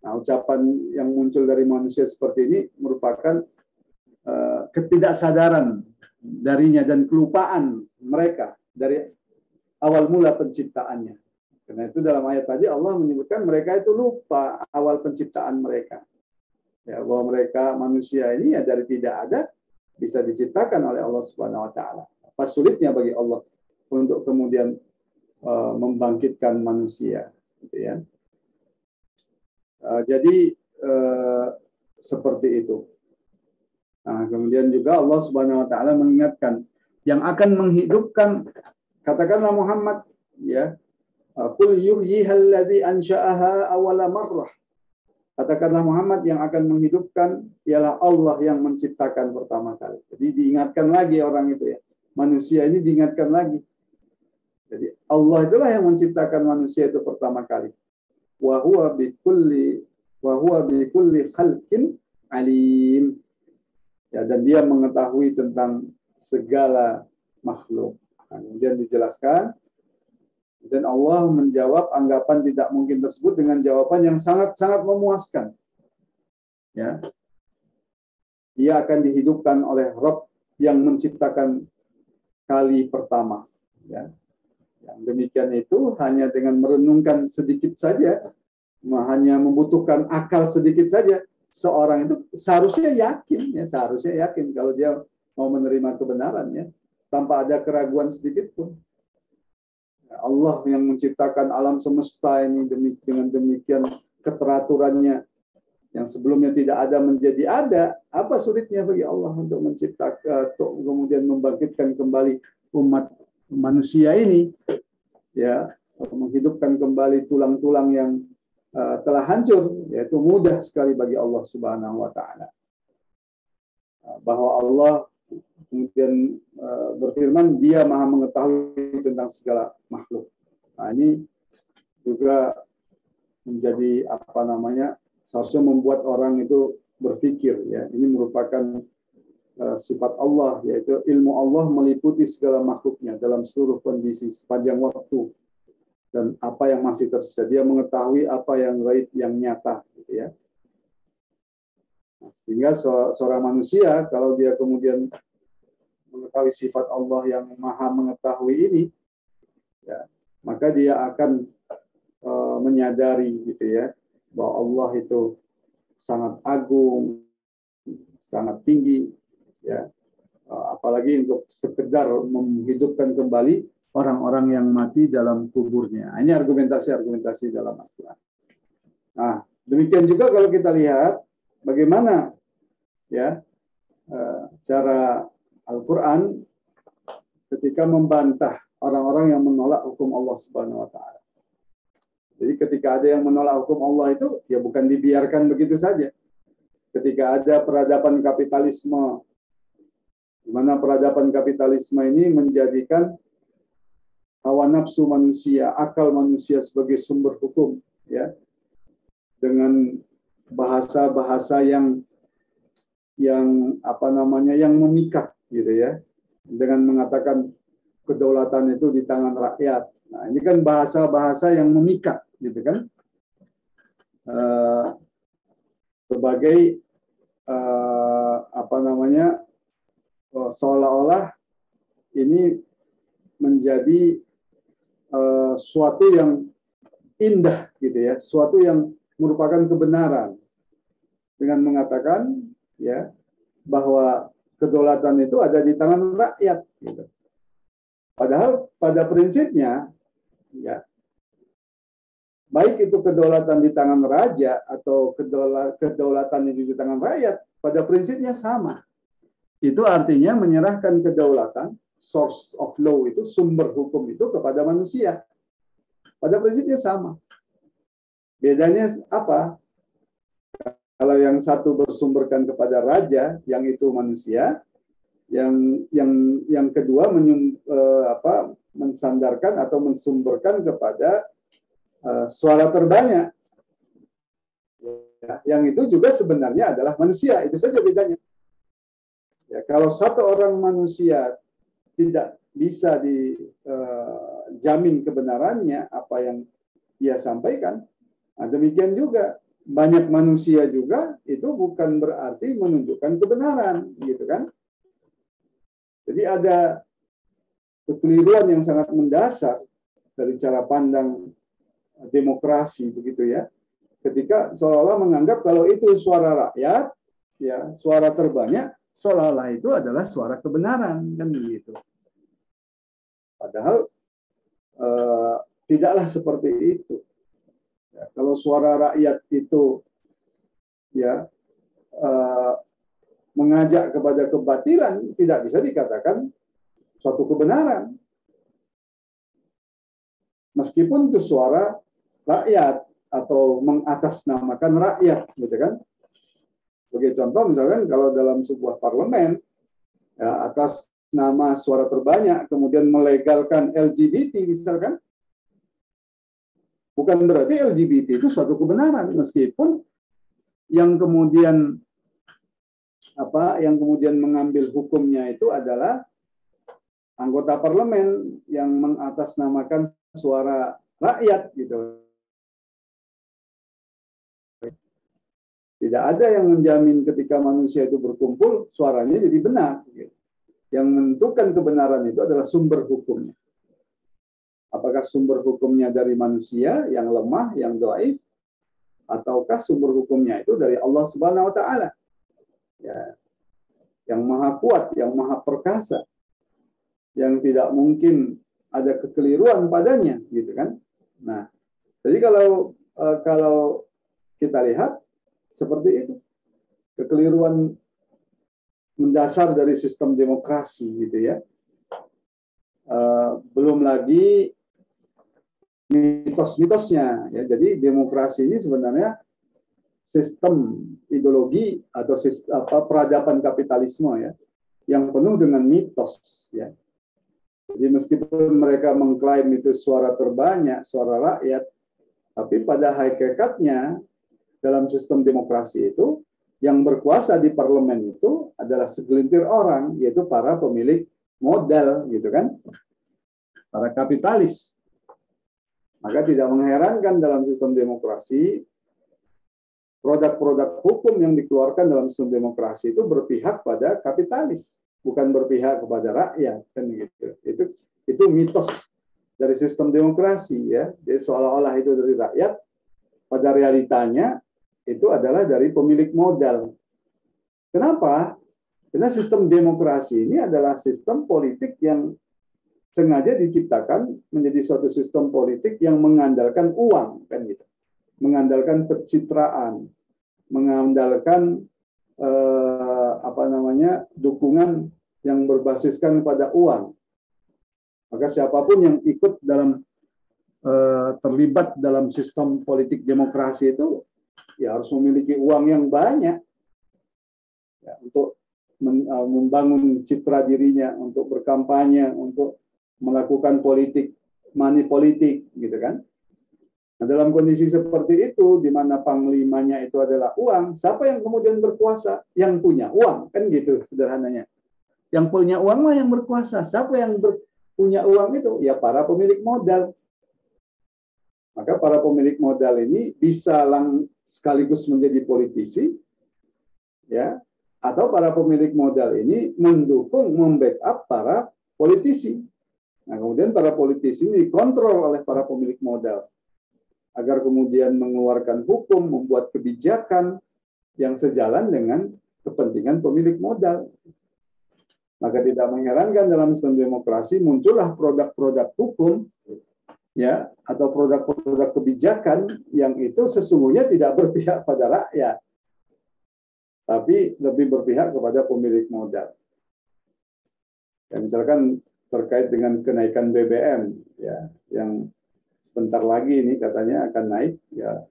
Nah, ucapan yang muncul dari manusia seperti ini merupakan ketidaksadaran darinya dan kelupaan mereka dari awal mula penciptaannya. Karena itu dalam ayat tadi Allah menyebutkan mereka itu lupa awal penciptaan mereka. Ya, bahwa mereka manusia ini ya dari tidak ada bisa diciptakan oleh Allah Subhanahu wa taala. Apa sulitnya bagi Allah untuk kemudian membangkitkan manusia, gitu ya. Jadi seperti itu. Nah, kemudian juga Allah Subhanahu wa taala mengingatkan yang akan menghidupkan, katakanlah Muhammad, ya, Qul yuhyiha alladzi ansha'aha awwala marrah. Katakanlah Muhammad, yang akan menghidupkan ialah Allah yang menciptakan pertama kali. Jadi diingatkan lagi orang itu ya. Manusia ini diingatkan lagi. Jadi Allah itulah yang menciptakan manusia itu pertama kali. Wa huwa bikulli khalqin alim. Ya, dan dia mengetahui tentang segala makhluk. Nah, kemudian dijelaskan, dan Allah menjawab anggapan tidak mungkin tersebut dengan jawaban yang sangat-sangat memuaskan. Ya, dia akan dihidupkan oleh Rabb yang menciptakan kali pertama. Ya, yang demikian itu hanya dengan merenungkan sedikit saja, hanya membutuhkan akal sedikit saja, seorang itu seharusnya yakin kalau dia mau menerima kebenaran, ya, tanpa ada keraguan sedikit pun. Allah yang menciptakan alam semesta ini dengan demikian keteraturannya, yang sebelumnya tidak ada menjadi ada. Apa sulitnya bagi Allah untuk menciptakan, kemudian membangkitkan kembali umat manusia ini, ya, menghidupkan kembali tulang-tulang yang telah hancur, yaitu mudah sekali bagi Allah Subhanahu wa taala. Bahwa Allah kemudian berfirman, dia maha mengetahui tentang segala makhluk. Nah, ini juga menjadi seharusnya membuat orang itu berpikir, ya, ini merupakan sifat Allah, yaitu ilmu Allah meliputi segala makhluknya dalam seluruh kondisi sepanjang waktu dan apa yang masih tersisa. Dia mengetahui apa yang gaib, yang nyata, gitu ya. Sehingga seorang manusia kalau dia kemudian mengetahui sifat Allah yang maha mengetahui ini, ya, maka dia akan menyadari, gitu ya, bahwa Allah itu sangat agung, sangat tinggi, ya, apalagi untuk sekedar menghidupkan kembali orang-orang yang mati dalam kuburnya. Ini argumentasi dalam Al-Quran. Nah, demikian juga kalau kita lihat bagaimana, ya, cara Al-Quran ketika membantah orang-orang yang menolak hukum Allah Subhanahu wa taala. Jadi ketika ada yang menolak hukum Allah itu, ya bukan dibiarkan begitu saja. Ketika ada peradaban kapitalisme, di mana peradaban kapitalisme ini menjadikan hawa nafsu manusia, akal manusia sebagai sumber hukum, ya, dengan bahasa-bahasa yang memikat, gitu ya, dengan mengatakan kedaulatan itu di tangan rakyat. Nah, ini kan bahasa-bahasa yang memikat, gitu kan, sebagai seolah-olah ini menjadi suatu yang indah, gitu ya, suatu yang merupakan kebenaran, dengan mengatakan, ya, bahwa kedaulatan itu ada di tangan rakyat, gitu. Padahal pada prinsipnya, ya, baik itu kedaulatan di tangan raja atau kedaulatan itu di tangan rakyat, pada prinsipnya sama. Itu artinya menyerahkan kedaulatan, source of law itu, sumber hukum itu, kepada manusia. Pada prinsipnya sama. Bedanya apa? Kalau yang satu bersumberkan kepada raja, yang itu manusia, yang kedua mensandarkan atau mensumberkan kepada suara terbanyak. Ya, yang itu juga sebenarnya adalah manusia, itu saja bedanya. Ya, kalau satu orang manusia tidak bisa dijamin kebenarannya apa yang dia sampaikan, nah demikian juga banyak manusia juga itu bukan berarti menunjukkan kebenaran, gitu kan? Jadi ada kekeliruan yang sangat mendasar dari cara pandang demokrasi, begitu ya. Ketika seolah-olah menganggap kalau itu suara rakyat, ya, suara terbanyak, seolah-olah itu adalah suara kebenaran, kan begitu. Padahal tidaklah seperti itu. Ya, kalau suara rakyat itu, ya, mengajak kepada kebatilan, tidak bisa dikatakan suatu kebenaran. meskipun itu suara rakyat atau mengatasnamakan rakyat, gitu kan? Sebagai contoh, misalkan kalau dalam sebuah parlemen, ya, atas nama suara terbanyak, kemudian melegalkan LGBT, misalkan, bukan berarti LGBT itu suatu kebenaran, meskipun yang kemudian mengambil hukumnya itu adalah anggota parlemen yang mengatasnamakan suara rakyat, gitu. Tidak ada yang menjamin ketika manusia itu berkumpul suaranya jadi benar. Yang menentukan kebenaran itu adalah sumber hukumnya. Apakah sumber hukumnya dari manusia yang lemah, yang dhaif, ataukah sumber hukumnya itu dari Allah Subhanahu wa taala? Ya, yang maha kuat, yang maha perkasa, yang tidak mungkin ada kekeliruan padanya, gitu kan? Nah, jadi kalau kita lihat seperti itu, kekeliruan mendasar dari sistem demokrasi, gitu ya. Belum lagi mitos-mitosnya, ya. Jadi demokrasi ini sebenarnya sistem ideologi atau peradaban kapitalisme, ya, yang penuh dengan mitos, ya. Jadi meskipun mereka mengklaim itu suara terbanyak, suara rakyat, tapi pada hakikatnya dalam sistem demokrasi itu yang berkuasa di parlemen itu adalah segelintir orang, yaitu para pemilik modal, gitu kan, para kapitalis. Maka tidak mengherankan dalam sistem demokrasi produk-produk hukum yang dikeluarkan dalam sistem demokrasi itu berpihak pada kapitalis, bukan berpihak kepada rakyat, kan gitu. Itu mitos dari sistem demokrasi, ya. Jadi seolah-olah itu dari rakyat, pada realitanya itu adalah dari pemilik modal. Kenapa? Karena sistem demokrasi ini adalah sistem politik yang sengaja diciptakan menjadi suatu sistem politik yang mengandalkan uang, kan gitu. Mengandalkan pencitraan, mengandalkan dukungan yang berbasiskan pada uang. Maka siapapun yang ikut dalam terlibat dalam sistem politik demokrasi itu ya harus memiliki uang yang banyak, ya, untuk membangun citra dirinya, untuk berkampanye, untuk melakukan money politik, gitu kan. Nah, dalam kondisi seperti itu, di mana panglimanya itu adalah uang, siapa yang kemudian berkuasa? Yang punya uang, kan gitu sederhananya. Yang punya uang lah yang berkuasa. Siapa yang punya uang itu? Ya para pemilik modal. Maka para pemilik modal ini bisa sekaligus menjadi politisi, ya, atau para pemilik modal ini mendukung, membackup para politisi. Nah, kemudian para politisi ini dikontrol oleh para pemilik modal agar kemudian mengeluarkan hukum, membuat kebijakan yang sejalan dengan kepentingan pemilik modal. Maka tidak mengherankan dalam sistem demokrasi muncullah produk-produk hukum, ya, atau produk-produk kebijakan yang itu sesungguhnya tidak berpihak pada rakyat, tapi lebih berpihak kepada pemilik modal. Ya, misalkan terkait dengan kenaikan BBM, ya, yang sebentar lagi ini katanya akan naik, ya,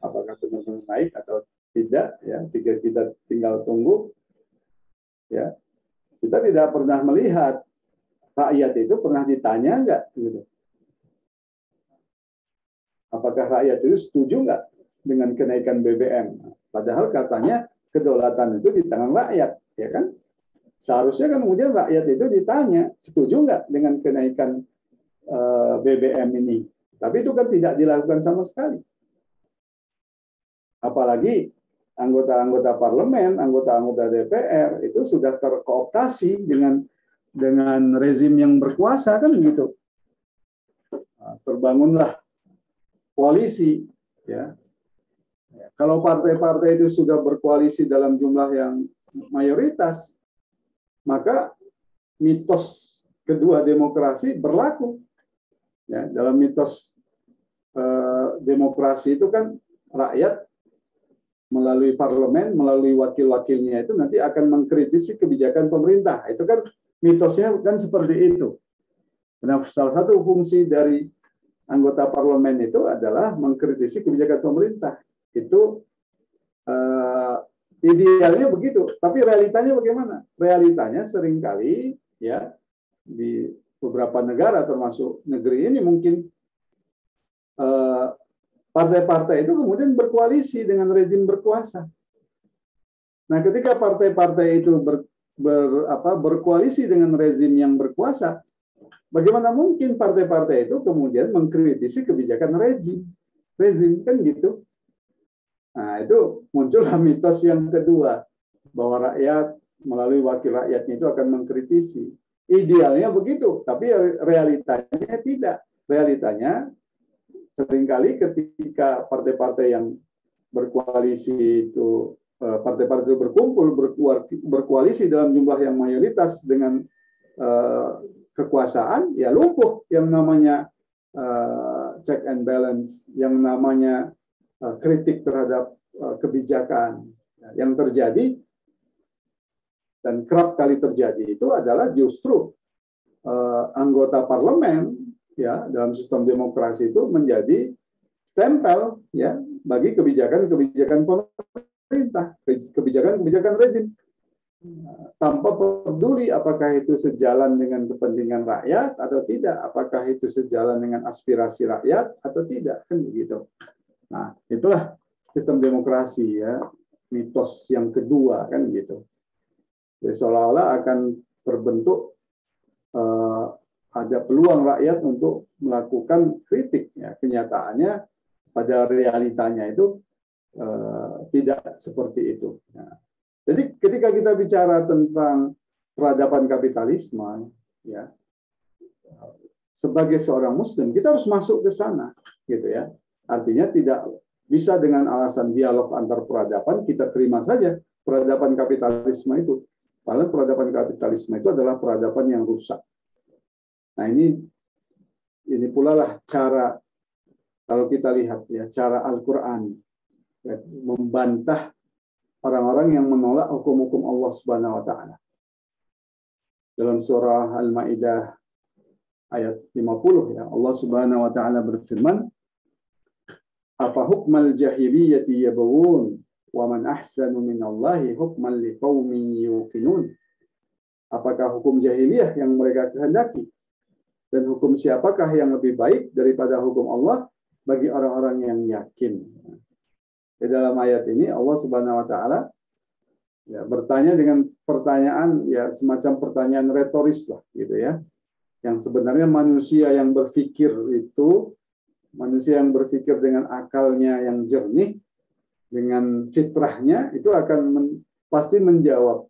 apakah benar-benar naik atau tidak, ya, kita tinggal tunggu, ya. Kita tidak pernah melihat rakyat itu pernah ditanya enggak, gitu. Apakah rakyat itu setuju enggak dengan kenaikan BBM? Padahal katanya kedaulatan itu di tangan rakyat, ya kan? Seharusnya kan kemudian rakyat itu ditanya, setuju enggak dengan kenaikan BBM ini? Tapi itu kan tidak dilakukan sama sekali. Apalagi anggota-anggota parlemen, anggota-anggota DPR itu sudah terkooptasi dengan rezim yang berkuasa, kan gitu. Nah, terbangunlah koalisi, ya. Kalau partai-partai itu sudah berkoalisi dalam jumlah yang mayoritas, maka mitos kedua demokrasi berlaku. Ya, dalam mitos demokrasi itu kan rakyat melalui parlemen, melalui wakil-wakilnya itu nanti akan mengkritisi kebijakan pemerintah. Itu kan mitosnya kan seperti itu. Nah, salah satu fungsi dari anggota parlemen itu adalah mengkritisi kebijakan pemerintah. Itu idealnya begitu, tapi realitanya bagaimana? Realitanya seringkali ya di beberapa negara termasuk negeri ini mungkin partai-partai itu kemudian berkoalisi dengan rezim berkuasa. Nah, ketika partai-partai itu berkoalisi dengan rezim yang berkuasa, bagaimana mungkin partai-partai itu kemudian mengkritisi kebijakan rezim kan gitu. Nah, itu muncullah mitos yang kedua, bahwa rakyat melalui wakil rakyatnya itu akan mengkritisi. Idealnya begitu, tapi realitanya tidak. Realitanya seringkali ketika partai-partai yang berkoalisi itu, partai-partai itu berkumpul, berkoalisi dalam jumlah yang mayoritas dengan kekuasaan, ya lumpuh yang namanya check and balance, yang namanya kritik terhadap kebijakan. Yang terjadi dan kerap kali terjadi itu adalah justru anggota parlemen ya dalam sistem demokrasi itu menjadi stempel ya bagi kebijakan-kebijakan pemerintah, kebijakan-kebijakan rezim, tanpa peduli apakah itu sejalan dengan kepentingan rakyat atau tidak, apakah itu sejalan dengan aspirasi rakyat atau tidak, kan begitu. Nah, itulah sistem demokrasi ya, mitos yang kedua kan gitu. Jadi seolah-olah akan terbentuk ada peluang rakyat untuk melakukan kritik ya. Kenyataannya pada realitanya itu tidak seperti itu. Nah, jadi ketika kita bicara tentang peradaban kapitalisme ya, sebagai seorang muslim kita harus masuk ke sana gitu ya. Artinya tidak bisa dengan alasan dialog antar peradaban kita terima saja peradaban kapitalisme itu. Padahal peradaban kapitalisme itu adalah peradaban yang rusak. Nah, ini pula lah cara, kalau kita lihat ya, cara Al-Qur'an ya, membantah orang-orang yang menolak hukum-hukum Allah Subhanahu wa taala. Dalam surah Al-Maidah ayat 50 ya, Allah Subhanahu wa taala berfirman, "Apa hukmal jahiliyati yabghun wa man ahsanu minallahi hukman liqaumin yuqinun." Apakah hukum jahiliyah yang mereka kehendaki? Dan hukum siapakah yang lebih baik daripada hukum Allah bagi orang-orang yang yakin? Di dalam ayat ini Allah Subhanahu wa taala ya, bertanya dengan pertanyaan ya semacam pertanyaan retoris lah gitu ya. Yang sebenarnya manusia yang berpikir itu, manusia yang berpikir dengan akalnya yang jernih, dengan fitrahnya itu akan pasti menjawab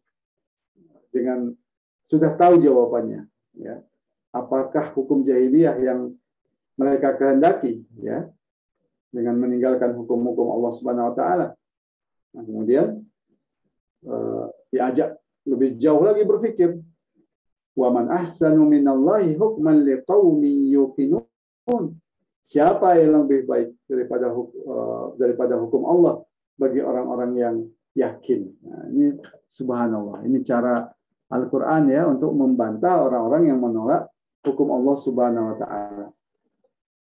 dengan sudah tahu jawabannya ya. Apakah hukum jahiliyah yang mereka kehendaki ya dengan meninggalkan hukum-hukum Allah Subhanahu wa taala. Nah, kemudian diajak lebih jauh lagi berpikir, wa man ahsanu minallahi hukman liqaumin yuqinun. Siapa yang lebih baik daripada hukum Allah bagi orang-orang yang yakin. Nah, ini subhanallah, ini cara Al-Qur'an ya untuk membantah orang-orang yang menolak hukum Allah Subhanahu wa taala.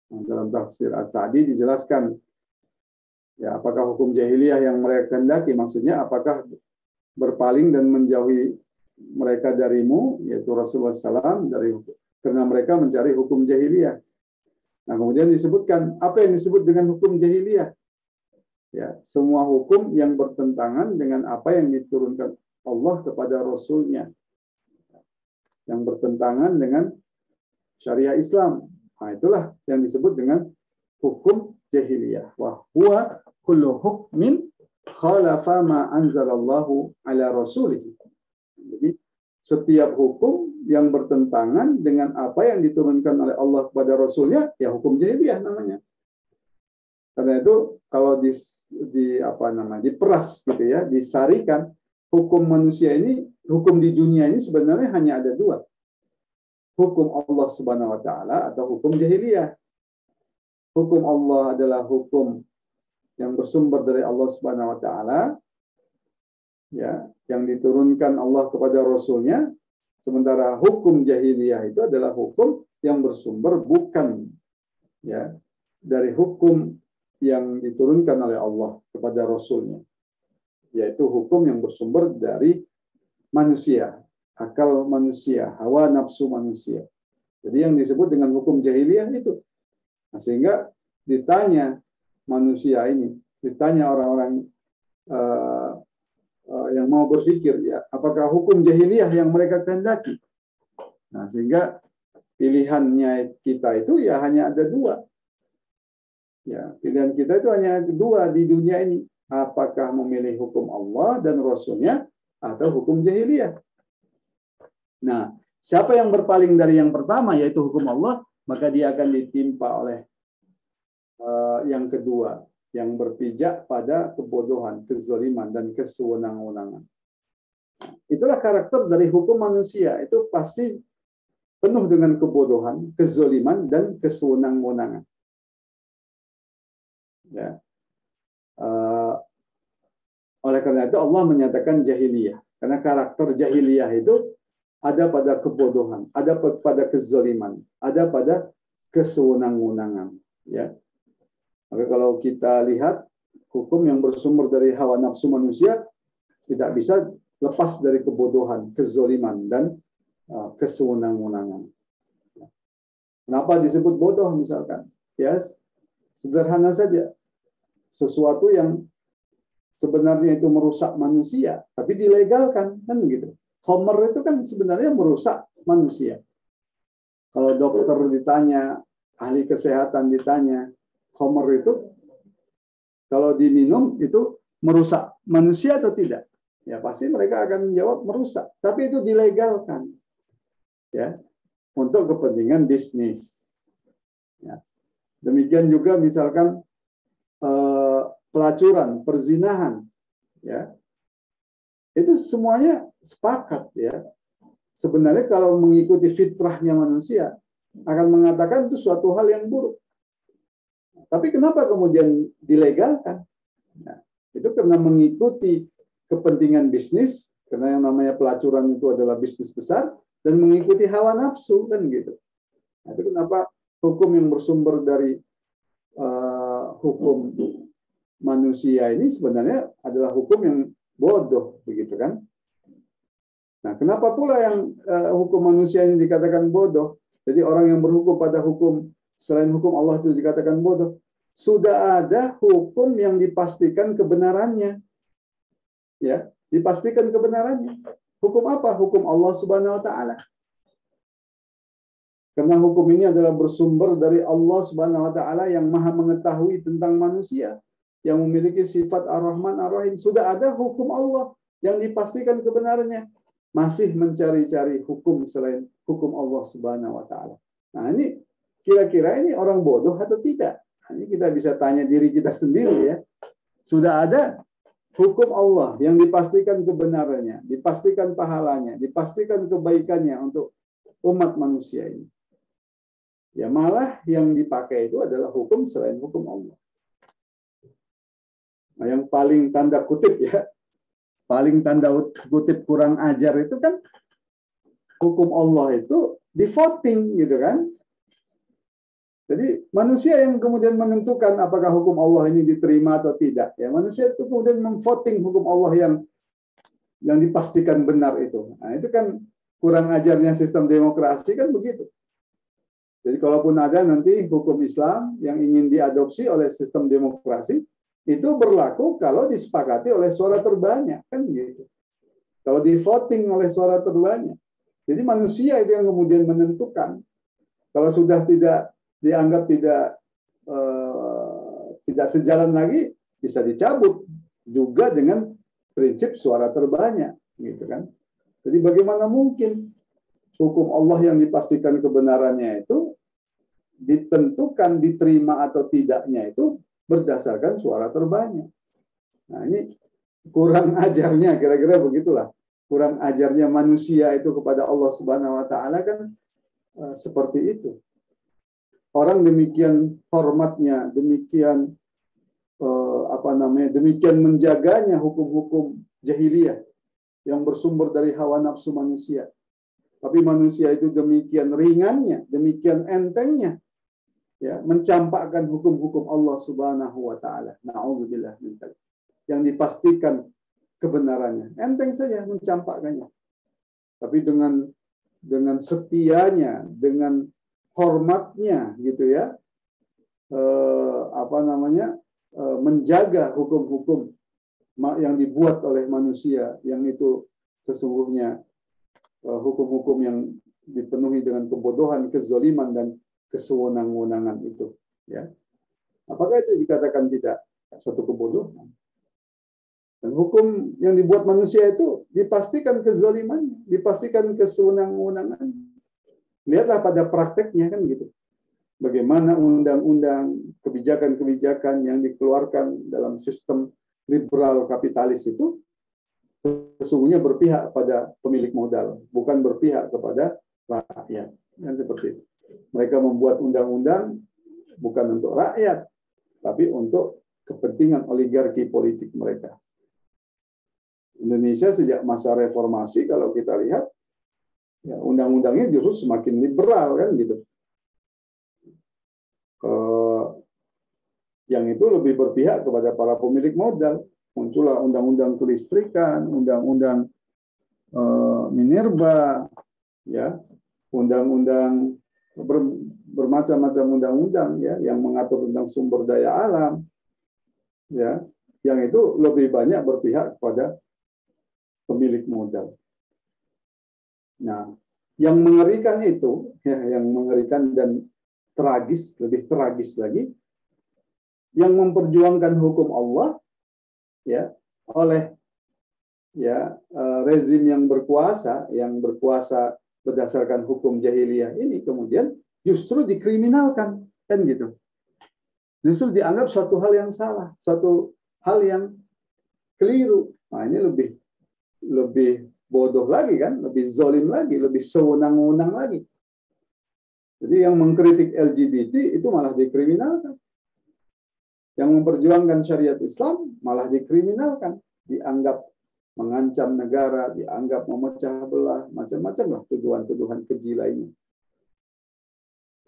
Dalam tafsir As-Sa'di dijelaskan ya apakah hukum jahiliyah yang mereka kehendaki, maksudnya apakah berpaling dan menjauhi mereka darimu, yaitu Rasulullah SAW, karena mereka mencari hukum jahiliyah. Nah, kemudian disebutkan apa yang disebut dengan hukum jahiliyah. Ya, semua hukum yang bertentangan dengan apa yang diturunkan Allah kepada Rasul-Nya, yang bertentangan dengan syariah Islam. Nah, itulah yang disebut dengan hukum jahiliyah. Wa huwa kullu hukmin khalafa ma anzalallahu ala rasulih. Jadi setiap hukum yang bertentangan dengan apa yang diturunkan oleh Allah kepada Rasulnya, ya hukum jahiliyah namanya. Karena itu kalau diperas gitu ya, disarikan, hukum manusia ini, hukum di dunia ini sebenarnya hanya ada dua. Hukum Allah Subhanahu wa taala atau hukum jahiliyah. Hukum Allah adalah hukum yang bersumber dari Allah Subhanahu wa taala ya, yang diturunkan Allah kepada Rasulnya. Sementara hukum jahiliyah itu adalah hukum yang bersumber bukan ya, dari hukum yang diturunkan oleh Allah kepada Rasulnya, yaitu hukum yang bersumber dari manusia, akal manusia, hawa nafsu manusia. Jadi yang disebut dengan hukum jahiliyah itu. Nah, sehingga ditanya manusia ini, ditanya orang-orang yang mau berpikir, ya, apakah hukum jahiliyah yang mereka kehendaki? Nah, sehingga pilihannya kita itu ya hanya ada dua. Ya, pilihan kita itu hanya dua di dunia ini. Apakah memilih hukum Allah dan Rasulnya atau hukum jahiliyah? Nah, siapa yang berpaling dari yang pertama, yaitu hukum Allah, maka dia akan ditimpa oleh yang kedua, yang berpijak pada kebodohan, kezaliman, dan kesewenang-wenangan. Itulah karakter dari hukum manusia. Itu pasti penuh dengan kebodohan, kezaliman, dan kesewenang-wenangan. Ya. Oleh karena itu Allah menyatakan jahiliyah. Karena karakter jahiliyah itu ada pada kebodohan, ada pada kezaliman, ada pada kesewenang-wenangan. Ya. Maka kalau kita lihat hukum yang bersumber dari hawa nafsu manusia tidak bisa lepas dari kebodohan, kezaliman, dan kesewenang-wenangan. Kenapa disebut bodoh misalkan? Ya, sederhana saja. Sesuatu yang sebenarnya itu merusak manusia, tapi dilegalkan, kan begitu. Khamr itu kan sebenarnya merusak manusia. Kalau dokter ditanya, ahli kesehatan ditanya, khamr itu kalau diminum itu merusak manusia atau tidak? Ya pasti mereka akan menjawab merusak. Tapi itu dilegalkan, ya, untuk kepentingan bisnis. Ya. Demikian juga misalkan pelacuran, perzinahan, ya, itu semuanya sepakat, ya. Sebenarnya kalau mengikuti fitrahnya manusia akan mengatakan itu suatu hal yang buruk. Tapi kenapa kemudian dilegalkan? Nah, itu karena mengikuti kepentingan bisnis, karena yang namanya pelacuran itu adalah bisnis besar, dan mengikuti hawa nafsu, kan gitu. Nah, itu kenapa hukum yang bersumber dari hukum manusia ini sebenarnya adalah hukum yang bodoh, begitu kan? Nah, kenapa pula yang hukum manusia ini dikatakan bodoh? Jadi orang yang berhukum pada hukum selain hukum Allah itu dikatakan bodoh. Sudah ada hukum yang dipastikan kebenarannya, ya, dipastikan kebenarannya. Hukum apa? Hukum Allah Subhanahu Wa Taala. Karena hukum ini adalah bersumber dari Allah Subhanahu Wa Taala yang Maha mengetahui tentang manusia, yang memiliki sifat Ar-Rahman Ar-Rahim. Sudah ada hukum Allah yang dipastikan kebenarannya. Masih mencari-cari hukum selain hukum Allah Subhanahu Wa Taala. Nah, ini kira-kira ini orang bodoh atau tidak? Nah, ini kita bisa tanya diri kita sendiri, ya. Sudah ada hukum Allah yang dipastikan kebenarannya, dipastikan pahalanya, dipastikan kebaikannya untuk umat manusia ini. Ya, malah yang dipakai itu adalah hukum selain hukum Allah. Nah, yang paling tanda kutip, ya, paling tanda kutip kurang ajar itu kan hukum Allah itu di voting, gitu kan. Jadi manusia yang kemudian menentukan apakah hukum Allah ini diterima atau tidak. Ya, manusia itu kemudian memvoting hukum Allah yang dipastikan benar itu. Nah, itu kan kurang ajarnya sistem demokrasi, kan begitu. Jadi kalaupun ada nanti hukum Islam yang ingin diadopsi oleh sistem demokrasi, itu berlaku kalau disepakati oleh suara terbanyak, kan gitu. Kalau di voting oleh suara terbanyak. Jadi manusia itu yang kemudian menentukan. Kalau sudah tidak dianggap tidak sejalan lagi, bisa dicabut juga dengan prinsip suara terbanyak, gitu kan. Jadi bagaimana mungkin hukum Allah yang dipastikan kebenarannya itu ditentukan diterima atau tidaknya itu berdasarkan suara terbanyak. Nah, ini kurang ajarnya, kira-kira begitulah. Kurang ajarnya manusia itu kepada Allah Subhanahu Wa Taala kan seperti itu. Orang demikian hormatnya, demikian demikian menjaganya hukum-hukum jahiliyah yang bersumber dari hawa nafsu manusia. Tapi manusia itu demikian ringannya, demikian entengnya ya, mencampakkan hukum-hukum Allah Subhanahu wa taala. Na'udzubillah min dzalik. Yang dipastikan kebenarannya. Enteng saja mencampakkannya. Tapi dengan setianya, dengan hormatnya gitu ya. Menjaga hukum-hukum yang dibuat oleh manusia, yang itu sesungguhnya hukum-hukum yang dipenuhi dengan kebodohan, kezaliman dan kesewenang-wenangan itu, ya. Apakah itu dikatakan tidak suatu kebodohan? Dan hukum yang dibuat manusia itu dipastikan kezaliman, dipastikan kesewenang-wenangan. Lihatlah pada prakteknya kan gitu. Bagaimana undang-undang, kebijakan-kebijakan yang dikeluarkan dalam sistem liberal kapitalis itu sesungguhnya berpihak pada pemilik modal, bukan berpihak kepada rakyat. Dan seperti itu. Mereka membuat undang-undang bukan untuk rakyat, tapi untuk kepentingan oligarki politik mereka. Indonesia sejak masa reformasi kalau kita lihat, ya, undang-undangnya justru semakin liberal kan gitu. Yang itu lebih berpihak kepada para pemilik modal. Muncullah undang-undang kelistrikan, undang-undang minerba, ya, undang-undang bermacam-macam undang-undang ya yang mengatur tentang sumber daya alam, ya, yang itu lebih banyak berpihak kepada pemilik modal. Nah, yang mengerikan itu, ya, yang mengerikan dan tragis, lebih tragis lagi, yang memperjuangkan hukum Allah, ya, oleh ya rezim yang berkuasa berdasarkan hukum jahiliyah ini kemudian justru dikriminalkan kan gitu. Justru dianggap suatu hal yang salah, suatu hal yang keliru. Nah, ini lebih bodoh lagi kan, lebih zalim lagi, lebih sewenang-wenang lagi. Jadi yang mengkritik LGBT itu malah dikriminalkan. Yang memperjuangkan syariat Islam malah dikriminalkan, dianggap mengancam negara, dianggap memecah belah, macam-macam lah tuduhan-tuduhan keji lainnya.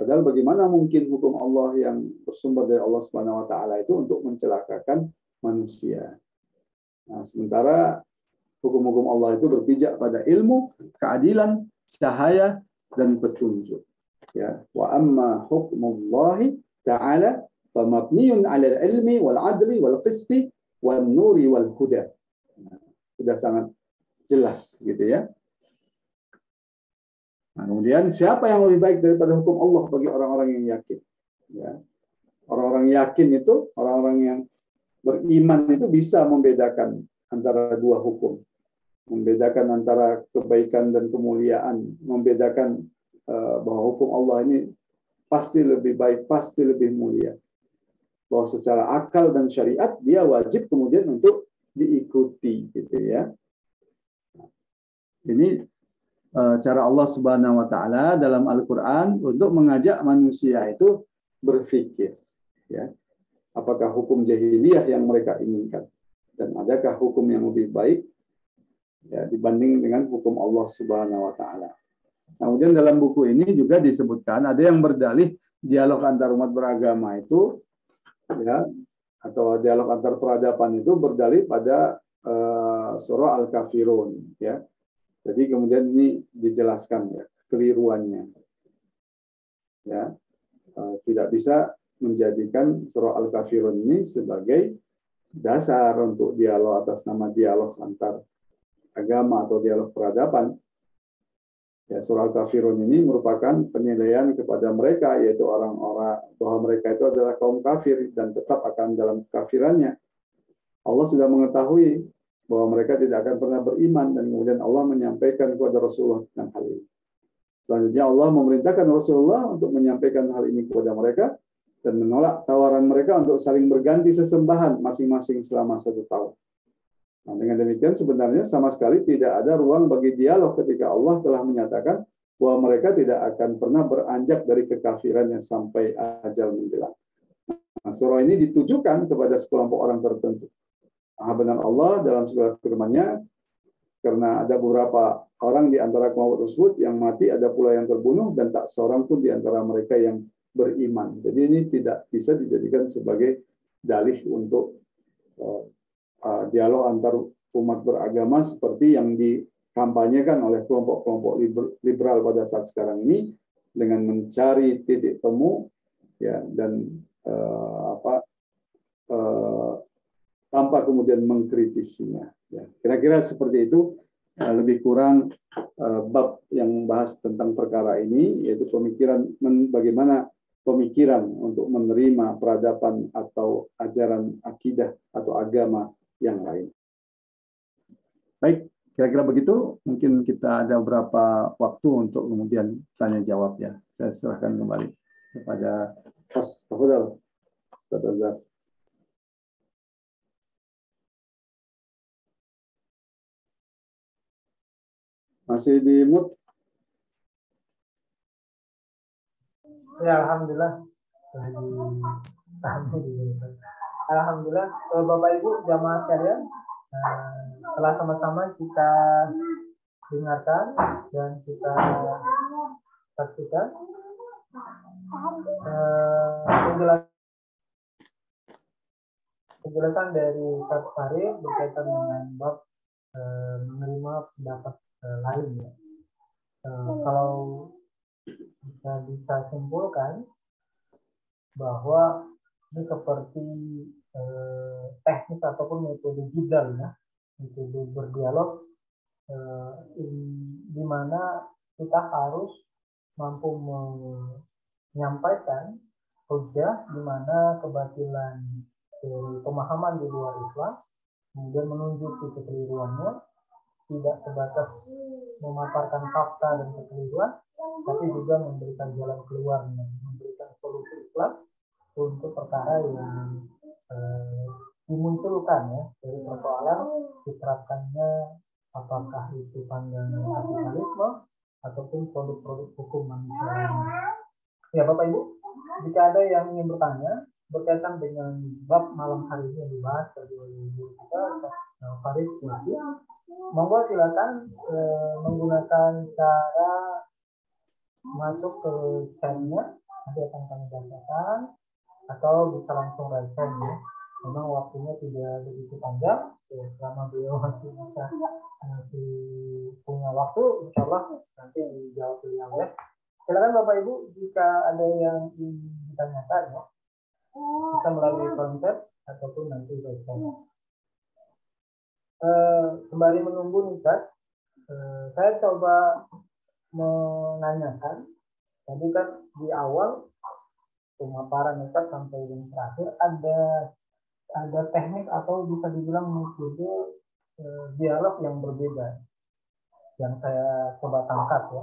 Padahal bagaimana mungkin hukum Allah yang bersumber dari Allah Subhanahu wa taala itu untuk mencelakakan manusia. Nah, sementara hukum-hukum Allah itu berpijak pada ilmu, keadilan, cahaya dan petunjuk. Ya, wa amma hukmullahi ta'ala famabniun 'ala al-ilmi wal 'adli wal qisti wan nuri wal huda. Sudah sangat jelas gitu ya. Nah, kemudian siapa yang lebih baik daripada hukum Allah bagi orang-orang yang yakin? Ya. Orang-orang yakin itu, orang-orang yang beriman itu bisa membedakan antara dua hukum. Membedakan antara kebaikan dan kemuliaan, membedakan bahwa hukum Allah ini pasti lebih baik, pasti lebih mulia. Bahwa secara akal dan syariat dia wajib kemudian untuk diikuti gitu ya. Ini cara Allah Subhanahu wa taala dalam Al-Qur'an untuk mengajak manusia itu berpikir ya. Apakah hukum jahiliyah yang mereka inginkan dan adakah hukum yang lebih baik ya dibanding dengan hukum Allah Subhanahu wa taala. Kemudian dalam buku ini juga disebutkan ada yang berdalih dialog antar umat beragama itu ya atau dialog antar peradaban itu berdalih pada surah Al-Kafirun ya. Jadi kemudian ini dijelaskan ya keliruannya. Ya. Tidak bisa menjadikan surah Al-Kafirun ini sebagai dasar untuk dialog atas nama dialog antar agama atau dialog peradaban. Ya, surah Al-Kafirun ini merupakan penilaian kepada mereka, yaitu orang-orang bahwa mereka itu adalah kaum kafir dan tetap akan dalam kekafirannya. Allah sudah mengetahui bahwa mereka tidak akan pernah beriman dan kemudian Allah menyampaikan kepada Rasulullah tentang hal ini. Selanjutnya Allah memerintahkan Rasulullah untuk menyampaikan hal ini kepada mereka dan menolak tawaran mereka untuk saling berganti sesembahan masing-masing selama 1 tahun. Nah, dengan demikian sebenarnya sama sekali tidak ada ruang bagi dialog ketika Allah telah menyatakan bahwa mereka tidak akan pernah beranjak dari kekafirannya sampai ajal menjelang. Nah, surah ini ditujukan kepada sekelompok orang tertentu. Nah, benar Allah dalam segala firman-Nya, karena ada beberapa orang di antara kelompok tersebut yang mati, ada pula yang terbunuh, dan tak seorang pun di antara mereka yang beriman. Jadi ini tidak bisa dijadikan sebagai dalih untuk dialog antar umat beragama seperti yang dikampanyekan oleh kelompok-kelompok liberal pada saat sekarang ini, dengan mencari titik temu ya, dan tanpa kemudian mengkritisinya. Ya, kira-kira seperti itu lebih kurang bab yang membahas tentang perkara ini, yaitu pemikiran bagaimana pemikiran untuk menerima peradaban atau ajaran akidah atau agama yang lain. Baik, kira-kira begitu. Mungkin kita ada beberapa waktu untuk kemudian tanya jawab ya. Saya serahkan kembali kepada Ustaz Azhar. Masih di mute? Ya, alhamdulillah. Alhamdulillah, Bapak Ibu jamaah sekalian, telah sama-sama kita dengarkan dan kita saksikan penjelasan dari Ustaz Farid berkaitan dengan bab menerima pendapat lain ya. Kalau kita bisa simpulkan bahwa ini seperti teknik ataupun metode jidal ya, metode berdialog di mana kita harus mampu menyampaikan hujah di mana kebatilan dari pemahaman di luar Islam, kemudian menunjuk kekeliruannya, tidak sebatas memaparkan fakta dan kekeliruan, tapi juga memberikan jalan keluarnya, memberikan solusi Islam untuk perkara yang dimunculkan ya dari persoalan diterapkannya apakah itu pandangan kapitalisme ataupun produk-produk hukum manusia. Ya Bapak Ibu, jika ada yang ingin bertanya berkaitan dengan bab malam hari ini yang dibahas dari guru kita Farid Yusuf, monggo silakan menggunakan cara masuk ke chatnya, nanti akan kami bacakan, atau bisa langsung raise hand ya. Memang waktunya tidak begitu panjang, ya, selama beliau masih punya waktu, insya Allah nanti dijawab beliau ya. Silakan Bapak Ibu, jika ada yang ingin ditanyakan ya, bisa melalui konten ataupun nanti raise hand. Sembari menunggu nih Ustaz, saya coba menanyakan, tadi kan di awal pemaparan Ustaz sampai yang terakhir ada teknik atau bisa dibilang metode dialog yang berbeda yang saya coba tangkap ya,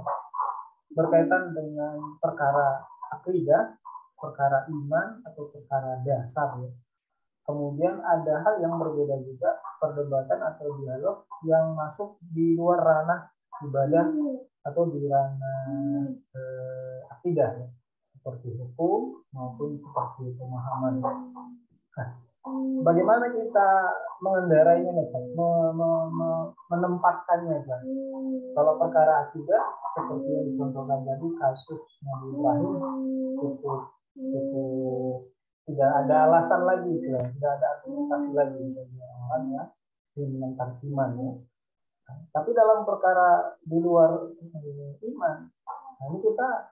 berkaitan dengan perkara akidah, perkara iman atau perkara dasar ya. Kemudian ada hal yang berbeda juga, perdebatan atau dialog yang masuk di luar ranah ibadah atau di ranah akidah ya, seperti hukum maupun seperti pemahaman. Nah, bagaimana kita mengendarainya, menempatkannya kan? Kalau perkara akidah seperti yang dicontohkan tadi kasus Nabi Ibrahim itu tidak ada alasan lagi ya, tidak ada argumentasi lagi bagi orang ya yang menentang iman ya. Nah, tapi dalam perkara di luar iman, nah ini kita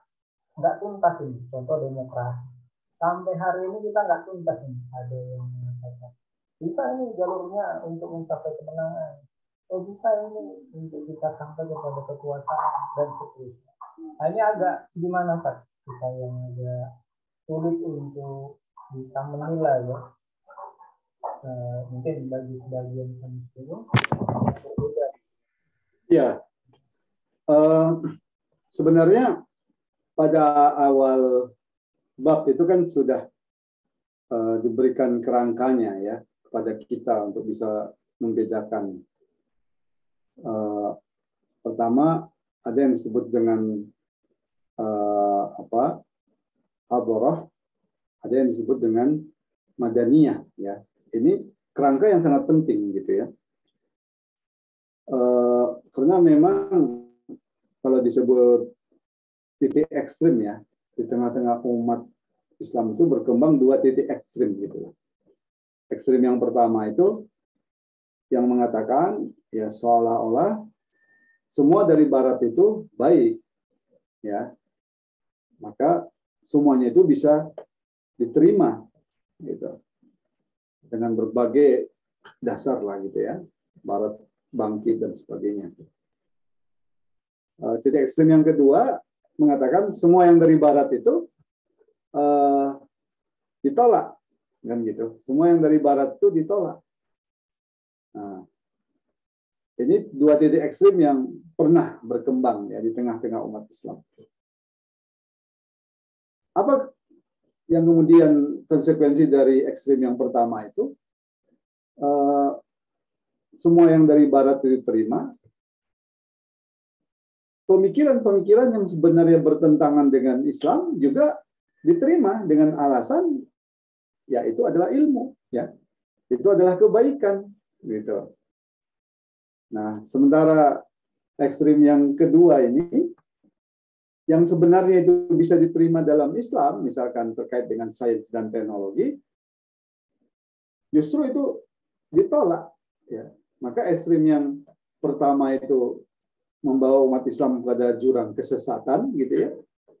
nggak tuntas ini. Contoh demokrasi, sampai hari ini kita nggak tuntas ini. Ada yang mengatakan bisa ini jalurnya untuk mencapai kemenangan, bisa ini untuk kita sampai kepada kekuasaan dan seterusnya. Nah, ini agak gimana Pak? Kita yang agak sulit untuk bisa menilai ya. Mungkin bagi sebagian kami berbeda. Ya, sebenarnya pada awal bab itu kan sudah diberikan kerangkanya ya kepada kita untuk bisa membedakan. Pertama ada yang disebut dengan hadharah, ada yang disebut dengan madaniyah ya. Ini kerangka yang sangat penting gitu ya. Karena memang kalau disebut titik ekstrim ya di tengah-tengah umat Islam itu berkembang dua titik ekstrim gitu. Ekstrim yang pertama itu yang mengatakan ya seolah-olah semua dari barat itu baik, ya. Maka semuanya itu bisa diterima gitu. Dengan berbagai dasar lah gitu ya. Barat bangkit dan sebagainya. Titik ekstrim yang kedua mengatakan semua yang dari barat itu ditolak, kan gitu. Semua yang dari barat itu ditolak. Nah, ini dua titik ekstrim yang pernah berkembang ya di tengah-tengah umat Islam. Apa yang kemudian konsekuensi dari ekstrim yang pertama itu? Semua yang dari barat itu diterima. Pemikiran-pemikiran yang sebenarnya bertentangan dengan Islam juga diterima dengan alasan ya itu adalah ilmu, ya itu adalah kebaikan, gitu. Nah, sementara ekstrim yang kedua ini, yang sebenarnya itu bisa diterima dalam Islam, misalkan terkait dengan sains dan teknologi, justru itu ditolak. Ya. Maka ekstrim yang pertama itu membawa umat Islam pada jurang kesesatan, gitu ya.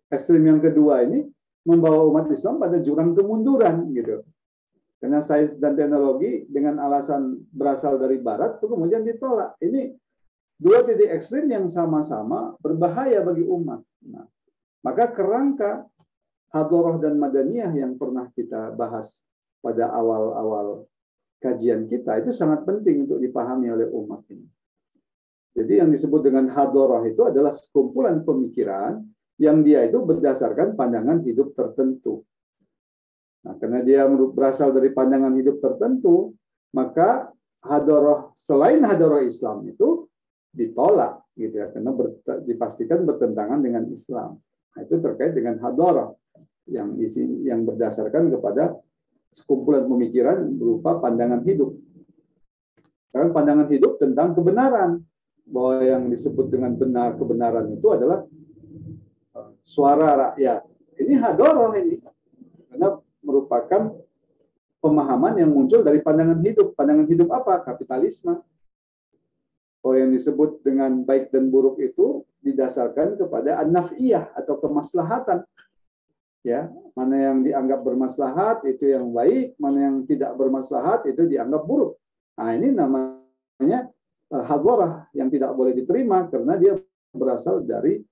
Ekstrim yang kedua ini membawa umat Islam pada jurang kemunduran, gitu. Karena sains dan teknologi dengan alasan berasal dari barat itu kemudian ditolak. Ini dua titik ekstrim yang sama-sama berbahaya bagi umat. Nah, maka kerangka hadoroh dan madaniyah yang pernah kita bahas pada awal-awal kajian kita itu sangat penting untuk dipahami oleh umat ini. Jadi yang disebut dengan hadoroh itu adalah sekumpulan pemikiran yang dia itu berdasarkan pandangan hidup tertentu. Nah, karena dia berasal dari pandangan hidup tertentu, maka hadoroh selain hadoroh Islam itu ditolak, gitu ya, karena dipastikan bertentangan dengan Islam. Nah, itu terkait dengan hadoroh yang berdasarkan kepada sekumpulan pemikiran berupa pandangan hidup. Sekarang pandangan hidup tentang kebenaran, bahwa yang disebut dengan kebenaran itu adalah suara rakyat. Ini hadoroh ini, karena merupakan pemahaman yang muncul dari pandangan hidup. Pandangan hidup apa? Kapitalisme. Oh, yang disebut dengan baik dan buruk itu didasarkan kepada an-naf'iyah atau kemaslahatan. Ya, mana yang dianggap bermaslahat itu yang baik, mana yang tidak bermaslahat itu dianggap buruk. Nah, ini namanya hadorah yang tidak boleh diterima karena dia berasal dari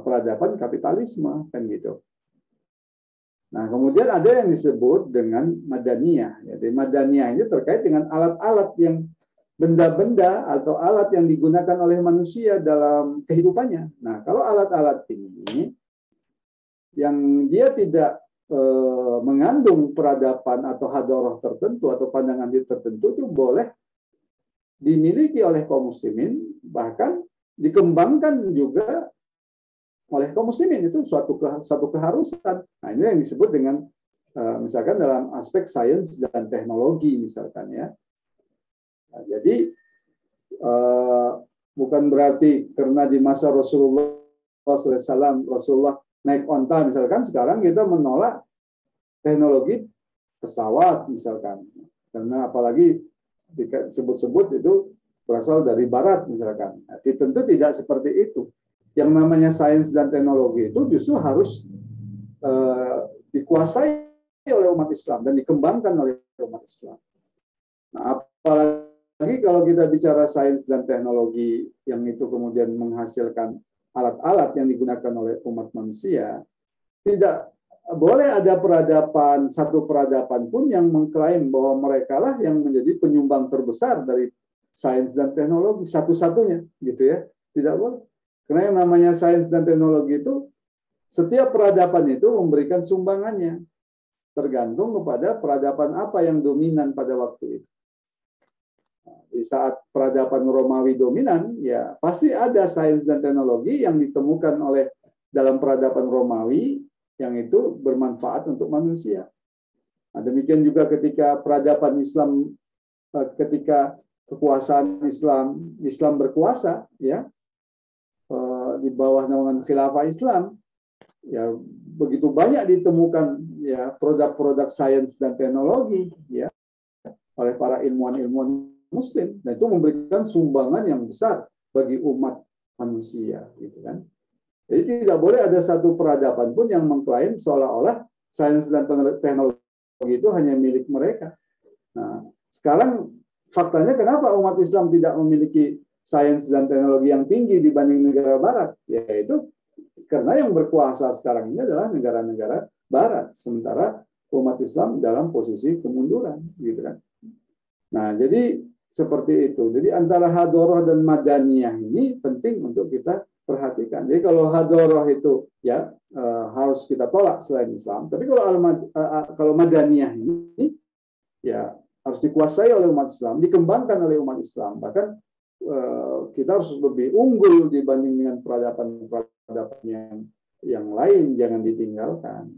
peradaban kapitalisme, kan gitu. Nah, kemudian ada yang disebut dengan madaniyah. Jadi madaniyah ini terkait dengan alat-alat yang benda-benda atau alat yang digunakan oleh manusia dalam kehidupannya. Nah, kalau alat-alat ini yang dia tidak mengandung peradaban atau hadoroh tertentu atau pandangan hidup tertentu itu boleh dimiliki oleh kaum muslimin, bahkan dikembangkan juga oleh kaum muslimin, itu suatu keharusan. Nah, ini yang disebut dengan misalkan dalam aspek sains dan teknologi misalkan ya. Nah, jadi bukan berarti karena di masa Rasulullah SAW Rasulullah naik onta misalkan, sekarang kita menolak teknologi pesawat misalkan, karena apalagi disebut-sebut itu berasal dari barat misalkan. Nah, tentu tidak seperti itu. Yang namanya sains dan teknologi itu justru harus dikuasai oleh umat Islam dan dikembangkan oleh umat Islam. Nah, apalagi kalau kita bicara sains dan teknologi yang itu kemudian menghasilkan alat-alat yang digunakan oleh umat manusia, tidak boleh ada satu peradaban pun yang mengklaim bahwa mereka lah yang menjadi penyumbang terbesar dari sains dan teknologi satu-satunya, gitu ya. Tidak boleh. Karena yang namanya sains dan teknologi itu, setiap peradaban itu memberikan sumbangannya, tergantung kepada peradaban apa yang dominan pada waktu itu. Di saat peradaban Romawi dominan, ya pasti ada sains dan teknologi yang ditemukan oleh dalam peradaban Romawi yang itu bermanfaat untuk manusia. Nah, demikian juga ketika peradaban Islam, ketika kekuasaan Islam berkuasa, ya di bawah naungan khilafah Islam, ya begitu banyak ditemukan ya produk-produk sains dan teknologi ya oleh para ilmuwan-ilmuwan Muslim, dan itu memberikan sumbangan yang besar bagi umat manusia, gitu kan. Jadi tidak boleh ada satu peradaban pun yang mengklaim seolah-olah sains dan teknologi itu hanya milik mereka. Nah, sekarang faktanya kenapa umat Islam tidak memiliki sains dan teknologi yang tinggi dibanding negara Barat? Yaitu karena yang berkuasa sekarang ini adalah negara-negara Barat, sementara umat Islam dalam posisi kemunduran, gitu kan. Nah, jadi seperti itu. Jadi antara hadoroh dan madaniyah ini penting untuk kita perhatikan. Jadi kalau hadoroh itu ya harus kita tolak selain Islam. Tapi kalau madaniyah ini ya harus dikuasai oleh umat Islam, dikembangkan oleh umat Islam. Bahkan kita harus lebih unggul dibanding dengan peradaban yang lain, jangan ditinggalkan.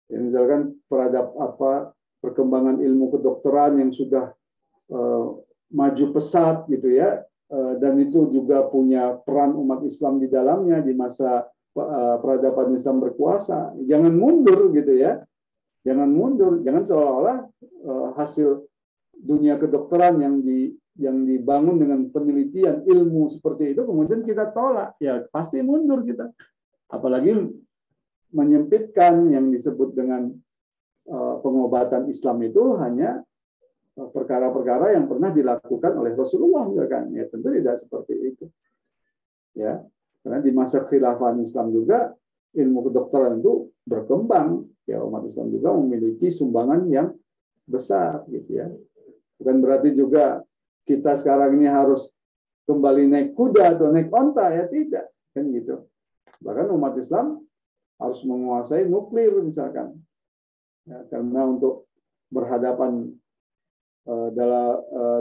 Ya, misalkan perkembangan ilmu kedokteran yang sudah maju pesat gitu ya, dan itu juga punya peran umat Islam di dalamnya di masa peradaban Islam berkuasa. Jangan mundur gitu ya, jangan mundur, jangan seolah-olah hasil dunia kedokteran yang dibangun dengan penelitian ilmu seperti itu kemudian kita tolak, ya pasti mundur kita. Apalagi menyempitkan yang disebut dengan pengobatan Islam itu hanya perkara-perkara yang pernah dilakukan oleh Rasulullah, kan? Ya tentu tidak seperti itu. Ya, karena di masa khilafah Islam juga ilmu kedokteran itu berkembang. Ya, umat Islam juga memiliki sumbangan yang besar, gitu ya. Bukan berarti juga kita sekarang ini harus kembali naik kuda atau naik onta, ya tidak, kan gitu. Bahkan umat Islam harus menguasai nuklir misalkan, ya, karena untuk berhadapan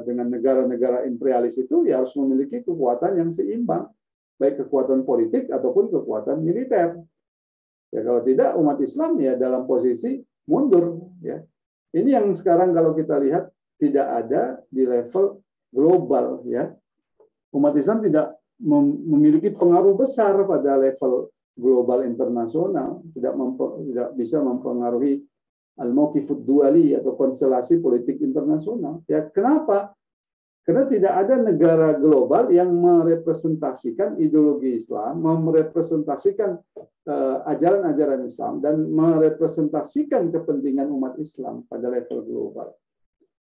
dengan negara-negara imperialis itu ya harus memiliki kekuatan yang seimbang, baik kekuatan politik ataupun kekuatan militer. Ya kalau tidak umat Islam ya dalam posisi mundur. Ya ini yang sekarang kalau kita lihat tidak ada di level global. Ya umat Islam tidak memiliki pengaruh besar pada level global internasional, tidak bisa mempengaruhi al-mauqifud duali atau konstelasi politik internasional. Ya, kenapa? Karena tidak ada negara global yang merepresentasikan ideologi Islam, merepresentasikan ajaran-ajaran Islam, dan merepresentasikan kepentingan umat Islam pada level global.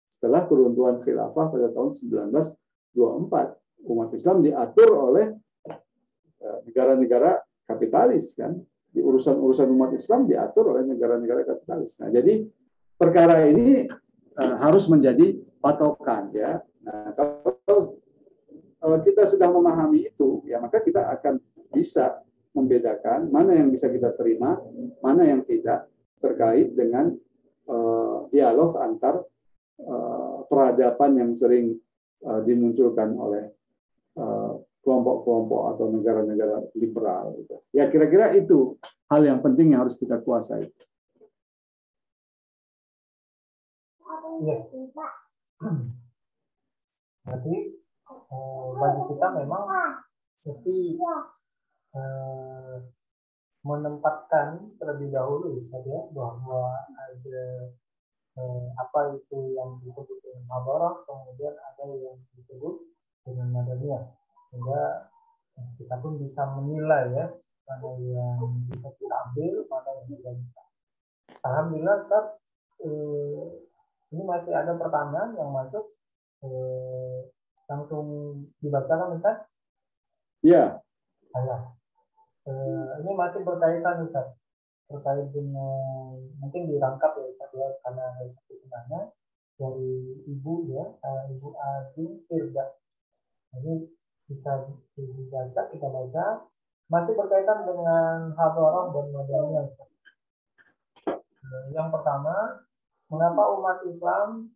Setelah keruntuhan khilafah pada tahun 1924, umat Islam diatur oleh negara-negara kapitalis, kan? Di urusan-urusan umat Islam diatur oleh negara-negara kapitalis. Nah, jadi perkara ini harus menjadi patokan, ya. Nah, kalau kita sudah memahami itu, ya maka kita akan bisa membedakan mana yang bisa kita terima, mana yang tidak, terkait dengan dialog antar peradaban yang sering dimunculkan oleh kelompok-kelompok atau negara-negara liberal. Gitu. Ya kira-kira itu hal yang penting yang harus kita kuasai. Ya. Jadi bagi kita memang mesti menempatkan terlebih dahulu saja bahwa ada apa itu yang disebut dengan hadharah, kemudian ada yang disebut dengan madaniyah. Sehingga kita pun bisa menilai ya mana yang bisa kita ambil, mana yang tidak bisa. Alhamdulillah Ustaz, ini masih ada pertanyaan yang masuk, langsung dibacakan Ustaz? Ya. Ini masih berkaitan Ustaz, terkait dengan mungkin dirangkap ya Ustaz ya, karena sebenarnya dari ibu ya, Ibu Adi Firda. Ini bisa dibaca, kita baca, masih berkaitan dengan hadharah dan madaniyah. Yang pertama, mengapa umat Islam,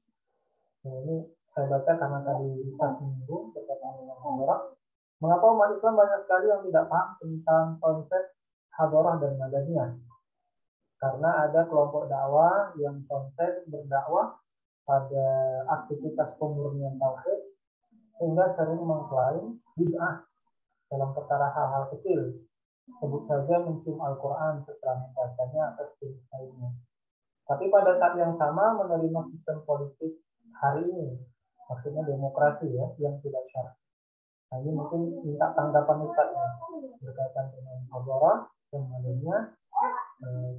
ini saya baca karena tadi kita singgung berkaitan dengan hadharah, mengapa umat Islam banyak sekali yang tidak paham tentang konsep hadharah dan madaniyah? Karena ada kelompok dakwah yang konsep berdakwah pada aktivitas pemurnian tauhid, sehingga sering mengklaim bid'ah dalam perkara hal-hal kecil, sebut saja mencium Al-Quran setelah membacanya atau jenis lainnya. Tapi pada saat yang sama menerima sistem politik hari ini, maksudnya demokrasi ya, yang tidak syar'i. Nah, ini mungkin minta tanggapan Ustaz berkaitan dengan hadharah dan adanya.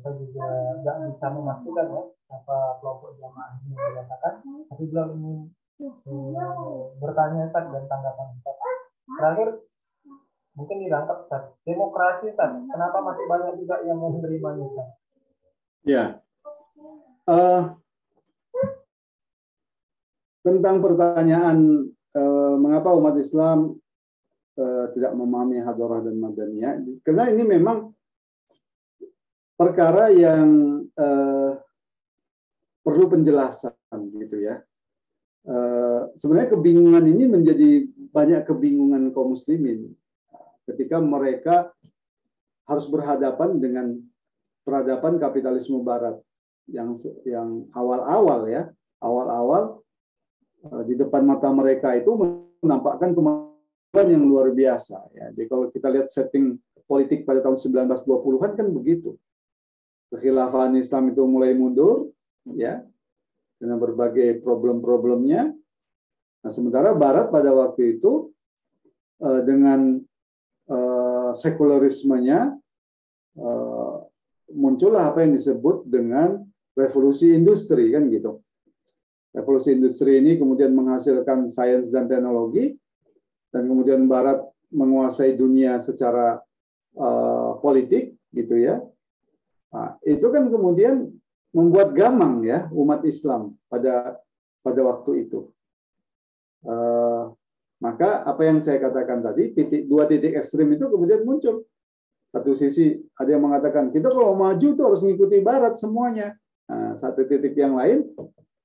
Saya juga nggak bisa memastikan ya apa kelompok jamaah ini dikatakan, tapi belum ingin bertanya Ustaz dan tanggapan Ustaz. Terakhir mungkin dirangkap Ustaz, demokrasi Ustaz, kenapa masih banyak juga yang mau menerimanya Ustaz? Ya. Tentang pertanyaan mengapa umat Islam tidak memahami hadharah dan madaniyah, karena ini memang perkara yang perlu penjelasan gitu ya. Sebenarnya kebingungan ini menjadi banyak kebingungan kaum muslimin ketika mereka harus berhadapan dengan peradaban kapitalisme barat yang awal-awal ya, awal-awal di depan mata mereka itu menampakkan kemajuan yang luar biasa ya. Jadi kalau kita lihat setting politik pada tahun 1920-an kan begitu. Kekhilafahan Islam itu mulai mundur ya dengan berbagai problem-problemnya. Nah, sementara barat pada waktu itu dengan sekularismenya muncullah apa yang disebut dengan revolusi industri kan gitu. Revolusi industri ini kemudian menghasilkan sains dan teknologi, dan kemudian Barat menguasai dunia secara politik, gitu ya. Nah, itu kan kemudian membuat gamang ya umat Islam pada waktu itu. Maka apa yang saya katakan tadi, dua titik ekstrim itu kemudian muncul. Satu sisi ada yang mengatakan kita kalau maju itu harus mengikuti Barat semuanya. Nah, satu titik yang lain,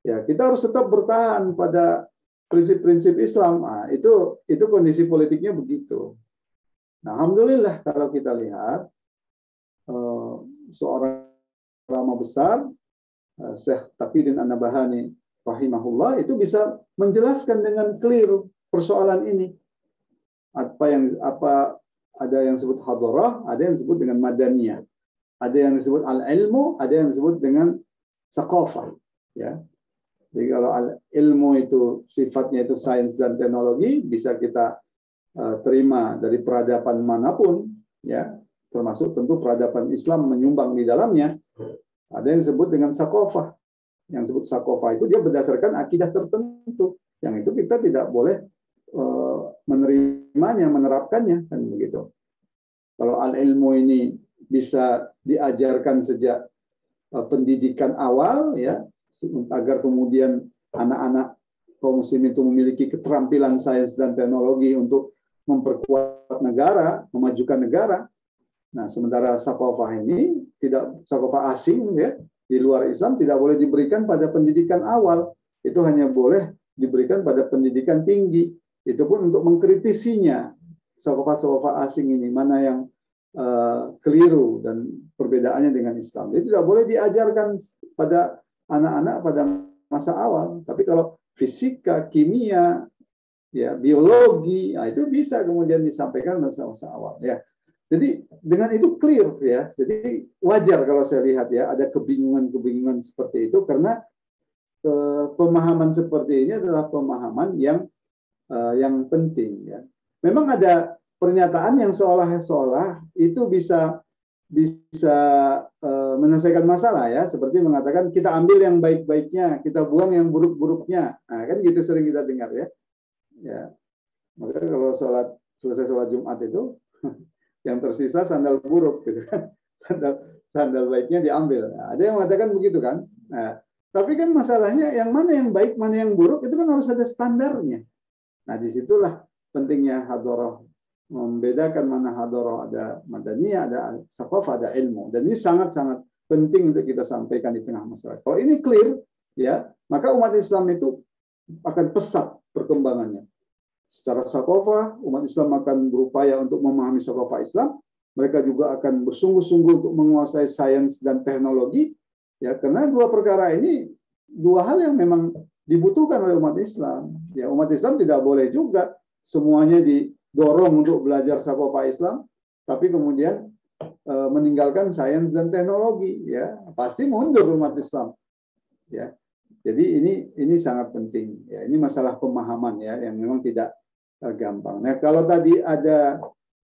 ya kita harus tetap bertahan pada prinsip-prinsip Islam. Nah, itu kondisi politiknya begitu. Nah, alhamdulillah kalau kita lihat seorang ulama besar, Syekh Taqiyuddin An-Nabhani rahimahullah, itu bisa menjelaskan dengan clear persoalan ini. Ada yang disebut hadharah, ada yang disebut dengan madaniyah. Ada yang disebut al-ilmu, ada yang disebut dengan saqafah, ya. Jadi kalau ilmu itu sifatnya itu sains dan teknologi, bisa kita terima dari peradaban manapun, ya, termasuk tentu peradaban Islam menyumbang di dalamnya. Ada yang disebut dengan saqafah. Yang disebut saqafah itu dia berdasarkan akidah tertentu. Yang itu kita tidak boleh menerimanya, menerapkannya, kan begitu. Kalau al-ilmu ini bisa diajarkan sejak pendidikan awal, ya, agar kemudian anak-anak kaum muslim itu memiliki keterampilan sains dan teknologi untuk memperkuat negara, memajukan negara. Nah, sementara saqafah ini tidak, saqafah asing ya di luar Islam tidak boleh diberikan pada pendidikan awal. Itu hanya boleh diberikan pada pendidikan tinggi. Itu pun untuk mengkritisinya, saqafah asing ini mana yang keliru dan perbedaannya dengan Islam. Itu tidak boleh diajarkan pada anak-anak pada masa awal. Tapi kalau fisika, kimia, ya biologi, nah itu bisa kemudian disampaikan masa-masa awal. Ya, jadi dengan itu clear ya. Jadi wajar kalau saya lihat ya ada kebingungan-kebingungan seperti itu karena pemahaman seperti ini adalah pemahaman yang penting ya. Memang ada pernyataan yang seolah-olah itu bisa menyelesaikan masalah ya, seperti mengatakan kita ambil yang baik-baiknya, kita buang yang buruk-buruknya. Nah, kan gitu sering kita dengar ya. Ya. Maka kalau selesai sholat Jumat itu yang tersisa sandal buruk gitu kan. Sandal baiknya diambil. Nah, ada yang mengatakan begitu kan. Nah, tapi kan masalahnya yang mana yang baik, mana yang buruk itu kan harus ada standarnya. Nah, disitulah pentingnya hadharah, membedakan mana hadharah, ada madaniyah, ada saqafah, ada ilmu. Dan ini sangat-sangat penting untuk kita sampaikan di tengah masyarakat. Kalau ini clear, ya, maka umat Islam itu akan pesat perkembangannya. Secara saqafah, umat Islam akan berupaya untuk memahami saqafah Islam. Mereka juga akan bersungguh-sungguh untuk menguasai sains dan teknologi. Ya, karena dua perkara ini, dua hal yang memang dibutuhkan oleh umat Islam. Ya, umat Islam tidak boleh juga semuanya didorong untuk belajar saqafah Islam, tapi kemudian meninggalkan sains dan teknologi, ya pasti mundur umat Islam, ya. Jadi ini sangat penting, ya. Ini masalah pemahaman, ya, yang memang tidak gampang. Nah, kalau tadi ada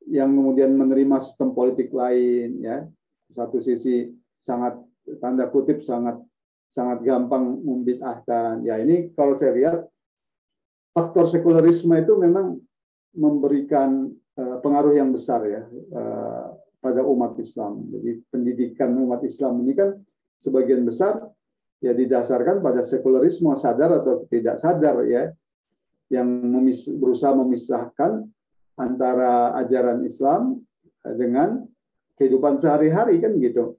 yang kemudian menerima sistem politik lain, ya, satu sisi sangat tanda kutip sangat gampang membid'ahkan. Ya, ini kalau saya lihat faktor sekularisme itu memang memberikan pengaruh yang besar, ya, pada umat Islam. Jadi pendidikan umat Islam ini kan sebagian besar ya didasarkan pada sekularisme, sadar atau tidak sadar, ya, yang berusaha memisahkan antara ajaran Islam dengan kehidupan sehari-hari, kan gitu.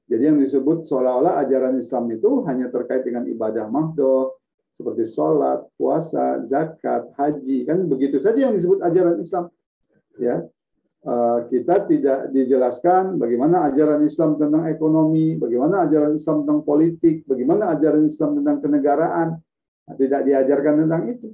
Jadi yang disebut seolah-olah ajaran Islam itu hanya terkait dengan ibadah mahdhah seperti sholat, puasa, zakat, haji, kan begitu saja yang disebut ajaran Islam, ya. Kita tidak dijelaskan bagaimana ajaran Islam tentang ekonomi, bagaimana ajaran Islam tentang politik, bagaimana ajaran Islam tentang kenegaraan. Nah, tidak diajarkan tentang itu.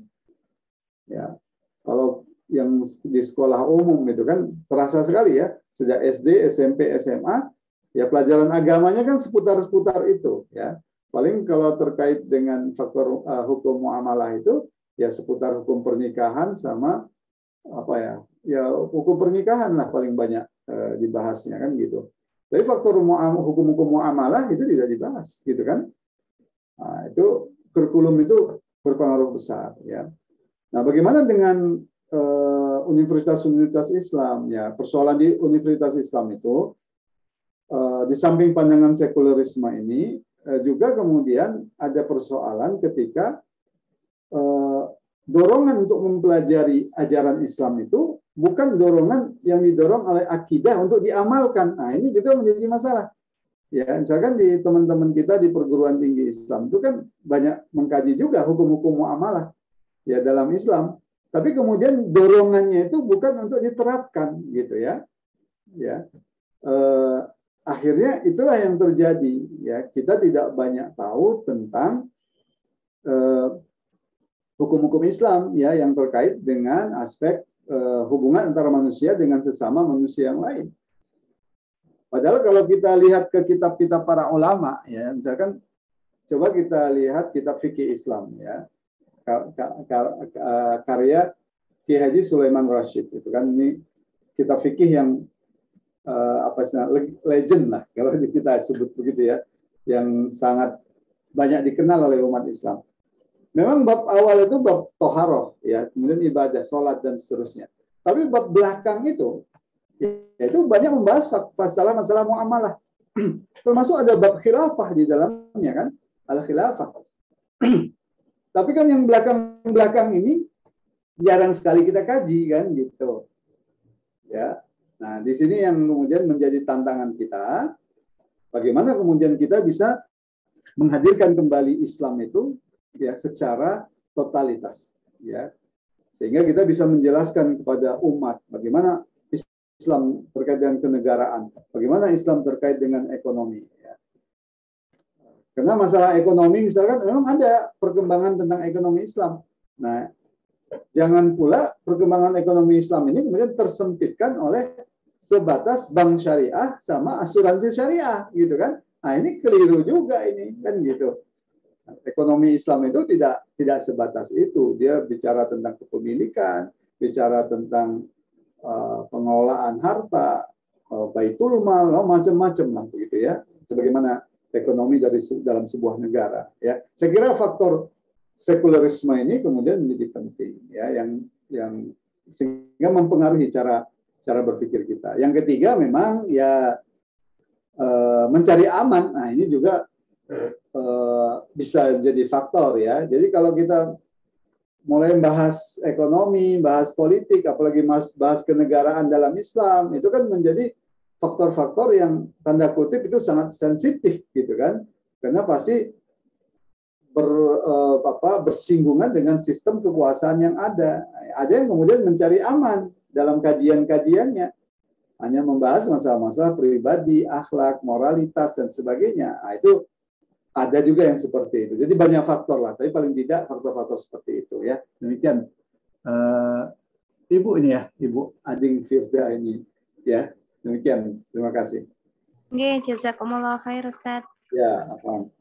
Ya, kalau yang di sekolah umum itu kan terasa sekali, ya, sejak SD, SMP, SMA, ya pelajaran agamanya kan seputar-seputar itu, ya. Paling kalau terkait dengan faktor hukum muamalah itu, ya seputar hukum pernikahan sama apa, ya hukum pernikahan lah paling banyak dibahasnya, kan gitu. Tapi faktor hukum-hukum muamalah itu tidak dibahas, gitu kan. Nah, itu kurikulum itu berpengaruh besar, ya. Nah, bagaimana dengan universitas-universitas Islam, ya? Persoalan di universitas Islam itu di samping pandangan sekularisme ini juga kemudian ada persoalan ketika dorongan untuk mempelajari ajaran Islam itu bukan dorongan yang didorong oleh akidah untuk diamalkan. Nah, ini juga menjadi masalah. Ya, misalkan di teman-teman kita di perguruan tinggi Islam itu kan banyak mengkaji juga hukum-hukum muamalah, ya, dalam Islam. Tapi kemudian dorongannya itu bukan untuk diterapkan, gitu, ya. Ya. Akhirnya itulah yang terjadi, ya. Kita tidak banyak tahu tentang hukum-hukum Islam, ya, yang terkait dengan aspek hubungan antara manusia dengan sesama manusia yang lain. Padahal kalau kita lihat ke kitab-kitab para ulama, ya, misalkan coba kita lihat kitab fikih Islam, ya, karya Ki Haji Sulaiman Rashid, itu kan ini kitab fikih yang legend lah kalau kita sebut begitu, ya, yang sangat banyak dikenal oleh umat Islam. Memang bab awal itu bab toharoh, ya, kemudian ibadah, sholat dan seterusnya. Tapi bab belakang itu banyak membahas masalah muamalah. Termasuk ada bab khilafah di dalamnya, kan, al-khilafah. Tapi kan yang belakang ini jarang sekali kita kaji, kan, gitu. Ya. Nah, di sini yang kemudian menjadi tantangan kita, bagaimana kemudian kita bisa menghadirkan kembali Islam itu, ya, secara totalitas, ya, sehingga kita bisa menjelaskan kepada umat bagaimana Islam terkait dengan kenegaraan, bagaimana Islam terkait dengan ekonomi, ya. Karena masalah ekonomi misalkan memang ada perkembangan tentang ekonomi Islam. Nah, jangan pula perkembangan ekonomi Islam ini kemudian tersempitkan oleh sebatas bank syariah sama asuransi syariah, gitu kan. Nah, ini keliru juga ini, kan, gitu. Ekonomi Islam itu tidak sebatas itu. Dia bicara tentang kepemilikan, bicara tentang pengelolaan harta, baitul mal, macam-macam lah, begitu, ya. Sebagaimana ekonomi dalam sebuah negara, ya. Saya kira faktor sekularisme ini kemudian menjadi penting, ya, yang sehingga mempengaruhi cara berpikir kita. Yang ketiga memang, ya, mencari aman. Nah, ini juga bisa jadi faktor, ya. Jadi kalau kita mulai bahas ekonomi, bahas politik, apalagi bahas kenegaraan dalam Islam, itu kan menjadi faktor-faktor yang tanda kutip itu sangat sensitif, gitu kan. Karena pasti bersinggungan dengan sistem kekuasaan yang ada. Ada yang kemudian mencari aman dalam kajian-kajiannya, hanya membahas masalah-masalah pribadi, akhlak, moralitas dan sebagainya. Nah, itu ada juga yang seperti itu. Jadi banyak faktor lah, tapi paling tidak faktor-faktor seperti itu, ya. Demikian Ibu ini, ya, Ibu Ading Firda ini, ya. Demikian, terima kasih. Nggih, jazakumullah khair Ustaz. Ya, apa?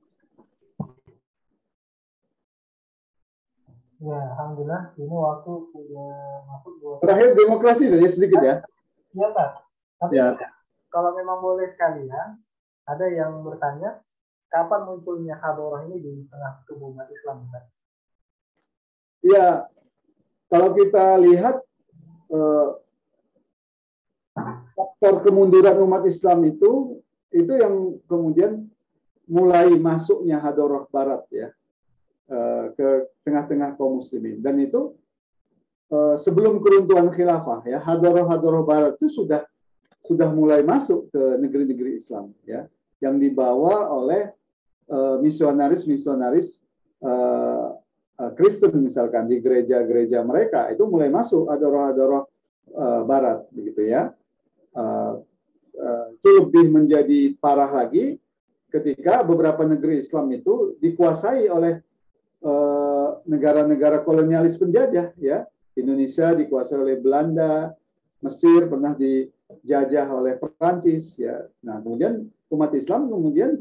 Ya, alhamdulillah ini waktu sudah masuk Terakhir demokrasi ya sedikit ya. Iya, Pak. Tapi Ya. kalau memang boleh sekalian, ada yang bertanya, kapan munculnya hadorah ini di tengah tubuh umat Islam, Pak? Ya, kalau kita lihat faktor kemunduran umat Islam itu yang kemudian mulai masuknya hadorah Barat ya ke tengah-tengah kaum muslimin, dan itu sebelum keruntuhan khilafah ya, hadorah Barat itu sudah mulai masuk ke negeri-negeri Islam ya, yang dibawa oleh misionaris Kristen misalkan di gereja-gereja mereka, itu mulai masuk hadorah Barat begitu ya. Itu lebih menjadi parah lagi ketika beberapa negeri Islam itu dikuasai oleh negara-negara kolonialis penjajah ya. Indonesia dikuasai oleh Belanda, Mesir pernah dijajah oleh Perancis ya. Nah, kemudian umat Islam kemudian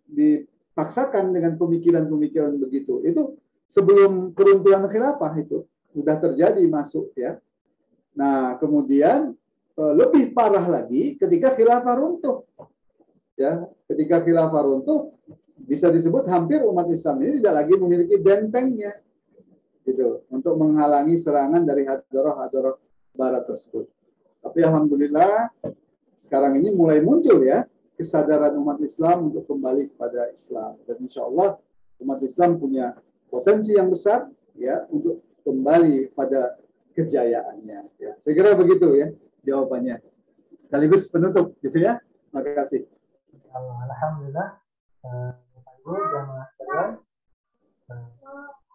dipaksakan dengan pemikiran-pemikiran begitu. Itu sebelum keruntuhan khilafah itu sudah terjadi masuk ya. Nah, kemudian lebih parah lagi ketika khilafah runtuh. Ya, ketika khilafah runtuh, bisa disebut hampir umat Islam ini tidak lagi memiliki bentengnya gitu untuk menghalangi serangan dari hadorah Barat tersebut. Tapi alhamdulillah sekarang ini mulai muncul ya kesadaran umat Islam untuk kembali kepada Islam, dan insya Allah umat Islam punya potensi yang besar ya untuk kembali pada kejayaannya. Ya, saya kira begitu ya jawabannya. Sekaligus penutup gitu ya. Terima kasih. Alhamdulillah, Bapak Ibu jamaah sekalian,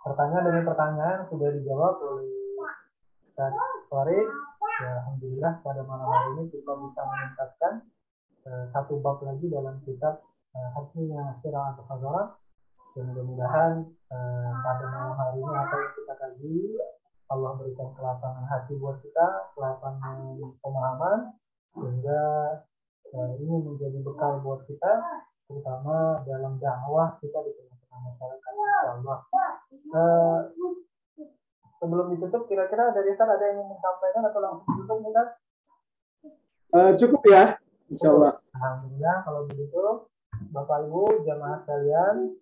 pertanyaan demi pertanyaan sudah dijawab oleh Ustaz Farid. Ya, alhamdulillah pada malam hari ini kita bisa meningkatkan satu bab lagi dalam kitab Hasmiyah Sirah atau Hadorah. Dan mudah-mudahan pada malam hari ini apa yang kita kaji, Allah berikan kelapangan hati buat kita, kelapangan pemahaman, sehingga ini menjadi bekal buat kita, terutama dalam dakwah kita di tengah-tengah masyarakat. Insyaallah. Sebelum ditutup, kira-kira dari Ustaz ada yang ingin disampaikan atau langsung ditutup, Ustaz? Cukup ya, insyaallah. Alhamdulillah kalau begitu, Bapak Ibu jamaah sekalian,